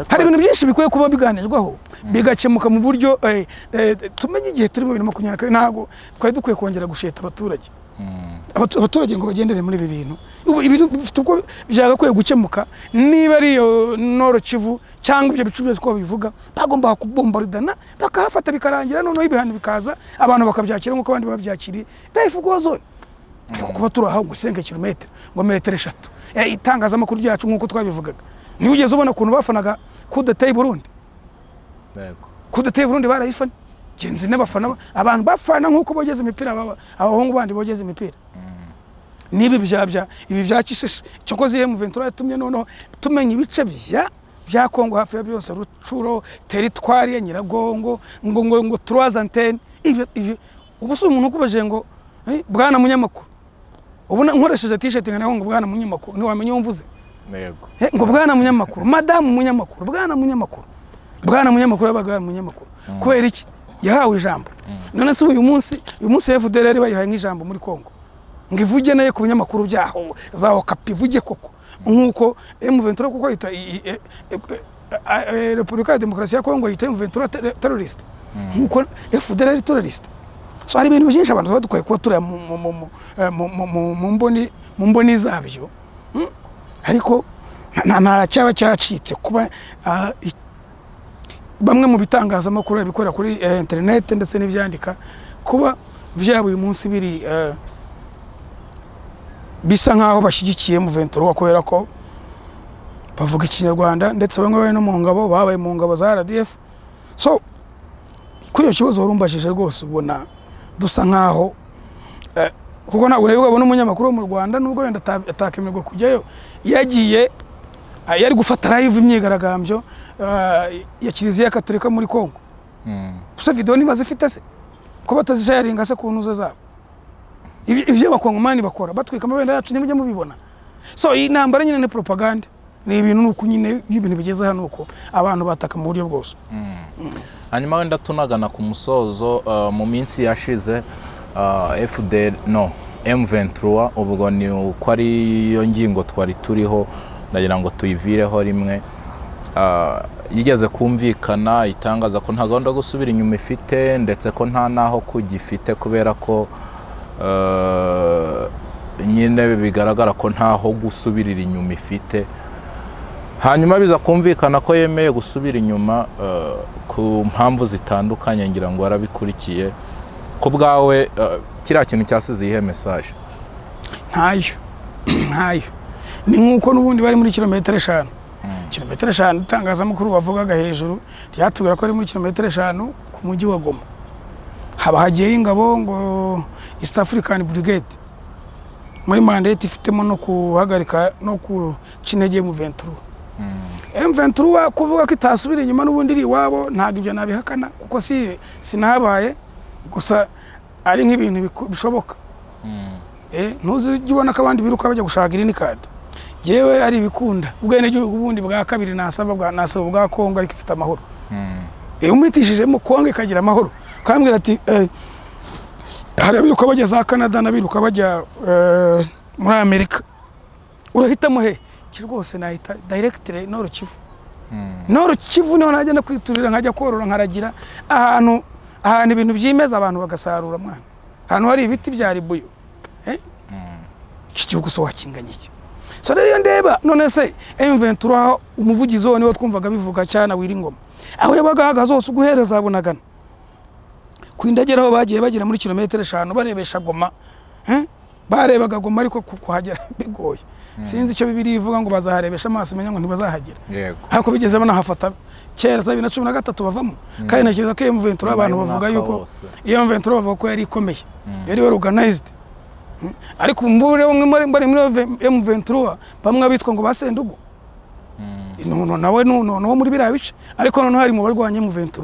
hari ibintu byinshi bikwiye kuba biganirwaho bigakemuka mu buryo tumenye igihe turi mu 2024 ntago twari dukwiye kongera gusheta abaturage abaturage ngo bagendere muri ibi bintu ibintu bifite uko byagakwiye gukemuka niba ari yo Nord Kivu cyangwa ibyo bicuruzo ko bivuga bagomba kubombardana bakahafata bikarangira noneho ibihano bikaza abantu bakabyakira nk'uko abandi babyakiriye life goes on kuko turahaho ngo 5 km ngo metero 3 itangazamakuru ryacu nk'uko twabivugaga ni ugeze ubona kuntu bafanaga kudeta y'Uburundi yego kudeta y'Uburundi barayifana genzi n'abafana abantu bafana nk'uko bogeze imipira abahungu bandi bogeze imipira nibi ibi byakishishe cyokoze M23 yatumye noneho tumenye ibice bya Kongo hafi ya byose Rucuro territoire ya Nyiragongo ngo 3 antennes ibi ubuso umuntu kubaje ngo bwana munyamakuru ubona nkoresheje t-shirt ngana ngo bwana munyamakuru ni wamenye umvuze yego ngo bwana munyamakuru madame munyamakuru bwana munyamakuru yabaga munyamakuru kubera iki yahawe ijambo none se uyu munsi FDLR bayihaye nk'ijambo muri Kongo ngo ivuge naye ku binyamakuru byaho zaho kapivuge koko nkuko M23 kuko yita Repubulika ya Demokarasi ya Kongo yita M23 terrorist nkuko FDLR terrorist so hari ibintu byinshi abantu badukwiye kuba turi mu mboni zabyo ariko nta cyaba cyacitse kuba bamwe mu bitangazamakuru bikorera kuri internet ndetse n'ibyandika kuba byabo uyu munsi biri bisa nkaho bashyigikiye M23 wakorera ko bavuga ikinyarwanda ndetse bamwe bari no mu ngabo babaye mu ngabo za RDF so kuri iyo kibazo warumbashije rwose ubona dusa nkaho kuko ntabwo nabivuga abona umunyamakuru wo mu Rwanda nubwo wenda atakemerwa kujyayo yagiye yari gufata live imyigaragambyo ya Kiliziya Katolika muri Kongo gusa video niba zifite se ko batazisharinga se ku ntuza zabo ibyo abakongomani bakora batwika amabendera yacu nimujye mubibona so iyi ntambara nyine ni propaganda ni ibintu nuko nyine ibintu bigeze hano uko abantu bataka mu buryo bwose. Hanyuma wenda tunagana ku musozo mu minsi yashize M23 ubwo ni uko ari yo ngingo twari turiho ndagira ngo tuyivireho rimwe yigeze kumvikana itangaza ko nta gahunda gusubira inyuma ifite ndetse ko nta naho kugifite kubera ko nyine bigaragara ko ntaho gusubirira inyuma ifite. Hanyuma biza kumvikana ko yemeye gusubira inyuma ku mpamvu zitandukanye ngira ngo warabikurikiye. Ko bwawe kiriya kintu cyasize ihe message? Ntayo ni nkuko n'ubundi bari muri kilometero 5 kilometero 5 itangazamakuru bavugaga hejuru ryatubwira ko ari muri kilometero 5 ku mujyi wa Goma haba hagiye ingabo ngo East African Brigade muri mandate ifitemo no kuhagarika no kucinege mu M23 kuvuga ko itasubira inyuma n'ubundi iri wabo ntago ibyo nabihakana kuko sinabaye gusa ari nk'ibintu bishoboka. Ntuzi ubona ko abandi biruka bajya gushaka irini kadi jewe ari bikunda ubwene gihugu bundi bwa kabiri nasaba bwa Kongo ariko ifite amahoro. Umitishije mu Kongo ikagira amahoro kambwira ati hari abiruka bajya za Canada nabiruka bajya muri Amerika urahitamo he rwose nahita directly Nord Kivu. Nord Kivu niho najya no kwiturira nkajya korora nkaragira ahantu ibintu byimeza abantu bagasarura mwana ahantu hari ibiti bya ribuyo iki gihugu so wakinganye iki. So rero ndeba none se M23 umuvugizi wo niwo twumvaga bivuga cyane Wiringoma aho yabaga zose uguhereza abonagana kwindageraho bagiye bagira muri kilometero 5 barebesha Goma barebaga Goma ariko kuhagera bigoye. Sinzi icyo bibiri ivuga ngo bazaharebesha amaso menya ngo ntibazahagera. Hako bigeze banahafata kera 2013 bavamo kandi nakiza ko M23 abantu bavuga yuko iyo M23 bavuga ko yari ikomeye yari organized ariko mbure bamwe muri M23 bamwe bitwa ngo basendugo nawe no muri biriya bice ariko none hari mu barwanya M23.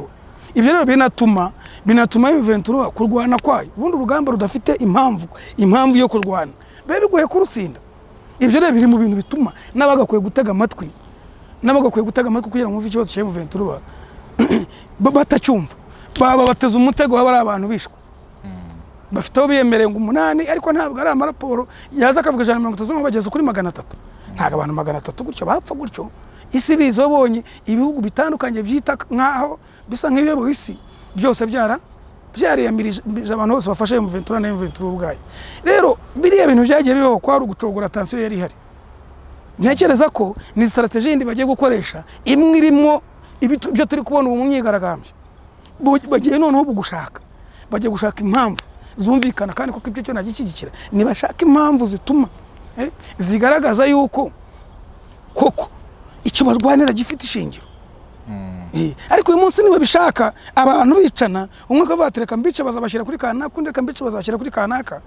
Ibyo rero binatuma M23 kurwana kwayo ubundi urugamba rudafite impamvu yo kurwana bebe bigoye kurutsinda. Ibyo rero biri mu bintu bituma nabagakwiye gutega amatwi kugira ngo ikibazo cya M23 batacyumva baba bateze umutego w'abari abantu bishwe bafite biyemereye ngo 8 ariko ntabwo ari amaraporo yaza akavuga 130 bageze kuri 300 ntabwo abantu 300 gutyo bapfa gutyo. Isi bizobonye ibihugu bitandukanye byita nkaho bisa nk'ibiyo isi byose byariyamirije abantu bose bafashe M23 na M23 ubwayo. Rero biriya bintu byagiye bibaho kwa rugucogora tension yari hari. Ntekereza ko ni strategy indi bagiye gukoresha imwe irimo ibyo turi kubona ubu munyigaragambye bagiye noneho bagiye gushaka impamvu zumvikana kandi ko ibyo cyo nagishyigikira nibashaka impamvu zituma zigaragaza yuko koko icyo barwanira gifite ishingiro. Ariko uyu munsi niba bishaka abantu bicana umwe akabatereka mbice bazabashira kuri kanaka undi kambice bazabashira kuri kanaka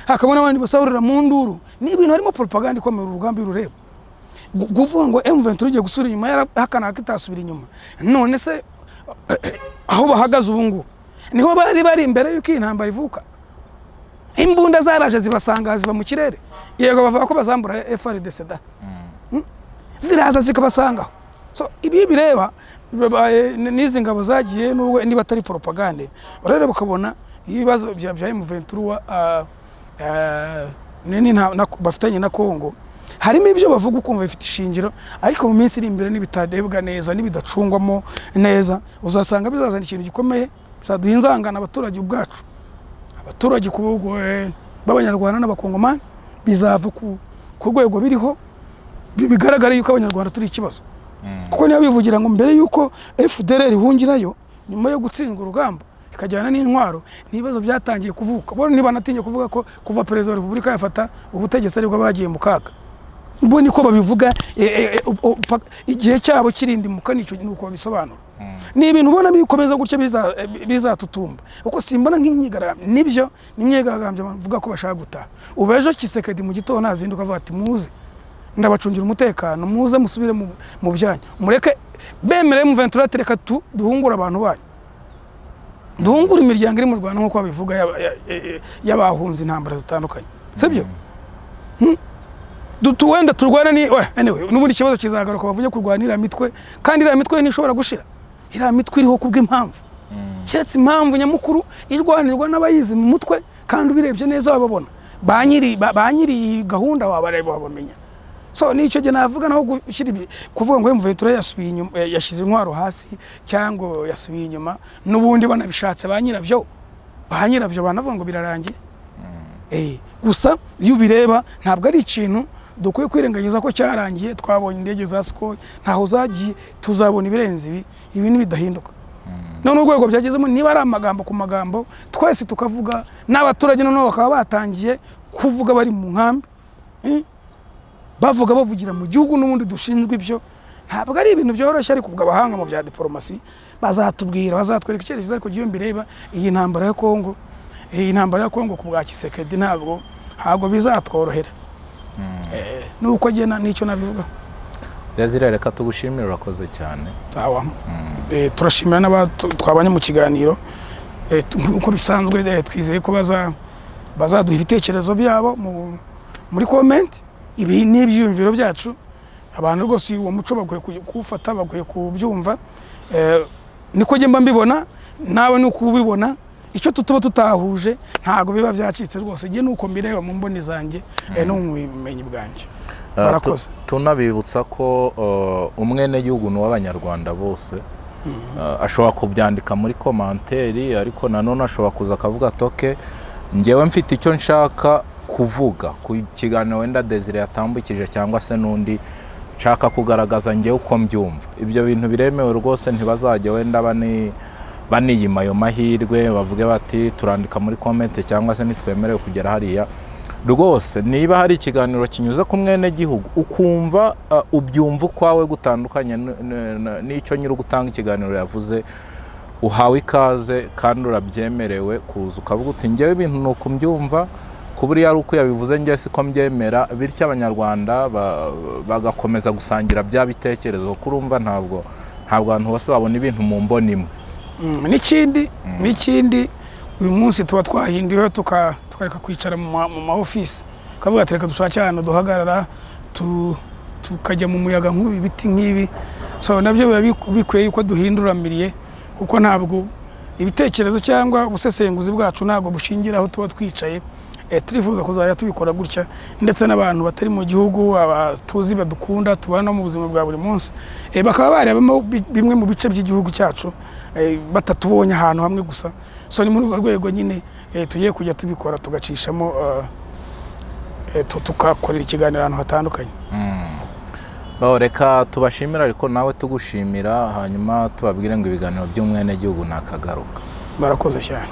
hakabona abandi basahurira mu nduru ni ibintu harimo propaganda ikomeye urugamba y'urureba guvuga ngo M23 ugiye gusubira inyuma yarahakana kitasubira inyuma. None se aho bahagaze ubu ngo niho bari imbere y'uko intambara ivuka imbunda zaraje zibasanga ziva mu kirere yego bavuga ko bazambura FRDC da ziraza zikabasangaho. So ibi bireba nizi ngabo zagiye nubwo niba atari propaganda rero bakabona ibibazo bya M23 bafitanye na Kongo harimo ibyo bavuga ukumva bifite ishingiro ariko mu minsi iri imbere nibitadebwa neza nibidacungwamo neza uzasanga bizazana ikintu gikomeye bizaduhinzangana abaturage ubwacu abaturage kubugwa b'abanyarwanda n'abakongomani bizava ku rwego biriho bigaragara yuko abanyarwanda turi ikibazo kuko niyo bivugira ngo mbere yuko FDLR ihungirayo nyuma yo gutsindwa urugamba ikajyana n'intwaro nibazo byatangiye kuvuka bo niba natinye kuvuga ko kuva president wa Republika yafata ubutegetsi ariko bagiye mu kaga bo niko babivuga igihe cyabo kirindi mukanico nuko bisobanura ni ibintu ubona bikomeza gutya bizatutumba uko simbona nk'inyigaragambye nibyo nimyegagambye bavuga ko bashaka gutaha ubejo Kisekedi mu gitondo nazinduka avuga ati muze ndabacungira umutekano muze musubire mu byanyu mureke bemere M23 tereka duhungura abantu banyu duhungura imiryango iri mu Rwanda nko babivuga y'abahunze intambara zitandukanye sibyo wenda turwana ni anyway n'ubundi kibazo kizagaruka bavuye kurwanira mitwe kandi iriya mitwe ntishobora gushira iriya mitwe iriho kubw'impamvu keretse impamvu nyamukuru irwanirwa n'abayizi mu mutwe kandi ubirebye neza bababona banyiri gahunda wabamenya so nicyo je navuga naho gushyira kuvuga ngo Mvuyetura yasubiye inyuma yashize intwaro hasi cyangwa yasubiye inyuma n'ubundi banabishatse banyirabyo banavuga ngo birarangiye gusa iyo ubireba ntabwo ari ikintu dukwiye kwirengagiza ko cyarangiye twabonye indege za Sukhoi ntaho zagiye tuzabona ibirenze ibi nibidahinduka none urwego byagezemo niba ari amagambo ku magambo twese tukavuga n'abaturage none bakaba batangiye kuvuga bari mu nkambi bavugira mu gihugu n'ubundi dushinzwe ibyo ntabwo ari ibintu byoroshye ariko ubw'abahanga mu bya diplomasi bazatubwira bazatwereka icyerekezo ariko giyo mbireba iyi ntambara ya Kongo ku bwa Tshisekedi ntabwo bizatworohera nuko gena nicyo nabivuga Desire reka tugushimira urakoze cyane turashimira n'abatwabanye mu kiganiro uko bisanzwe twizeye ko bazaduha ibitekerezo byabo muri comment ibi n'ibyumviro byacu abantu rwose uwo muco bakwiye kuwufata bakwiye kubyumva niko mba mbibona nawe nuko ubibona icyo tutuba tutahuje ntago biba byacitse rwose ngiye nuko mbireba mu mboni zanjye no mu bimenyi bwanje barakoze tunabibutsa ko umwene gihugu w'abanyarwanda bose ashobora kubyandika muri komanteri ariko nanone ashobora kuza akavuga toke ngewe mfite icyo nshaka kuvuga ku kiganiro wenda Desire yatambukije cyangwa se nundi nshaka kugaragaza ngewe uko mbyumva ibyo bintu biremewe rwose ntibazajya wenda baniyima ayo mahirwe bavuge bati turandika muri comment cyangwa se nitwemerewe kugera hariya rwose niba hari ikiganiro kinyuze ku mwene gihugu ukumva ubyumva kwawe gutandukanye n'icyo nyiri gutanga ikiganiro yavuze uhawe ikaze kandi urabyemerewe kuza ukavuga uti ngewe ibintu nuko mbyumva kuburi ari uko yabivuze ngiye siko mbyemera bityo abanyarwanda bagakomeza gusangira bya bitekerezo kurumva ntabwo abantu bose babona ibintu mu mboni imwe n'ikindi uyu munsi tuba twahinduye tukareka kwicara mu ma office kavuga ati reka dushake ahantu duhagarara tukajya mu muyaga nk'ubi biti nk'ibi so nabyo biba bikwiye uko duhinduramiriye kuko ntabwo ibitekerezo cyangwa ubusesenguzi bwacu ntabwo bushingiraho tuba twicaye turifuza kuzajya tubikora gutya ndetse n'abantu batari mu gihugu abatuzi badukunda tubana mu buzima bwa buri munsi bakaba barebamo bimwe mu bice by'igihugu cyacu batatubonye ahantu hamwe gusa so ni muri urwo rwego nyine tugiye kujya tubikora tugacishamo tukakorera ikiganiro ahantu hatandukanye reka tubashimira ariko nawe tugushimira hanyuma tubabwire ngo ibiganiro by'umwene gihugu nakagaruka barakoze cyane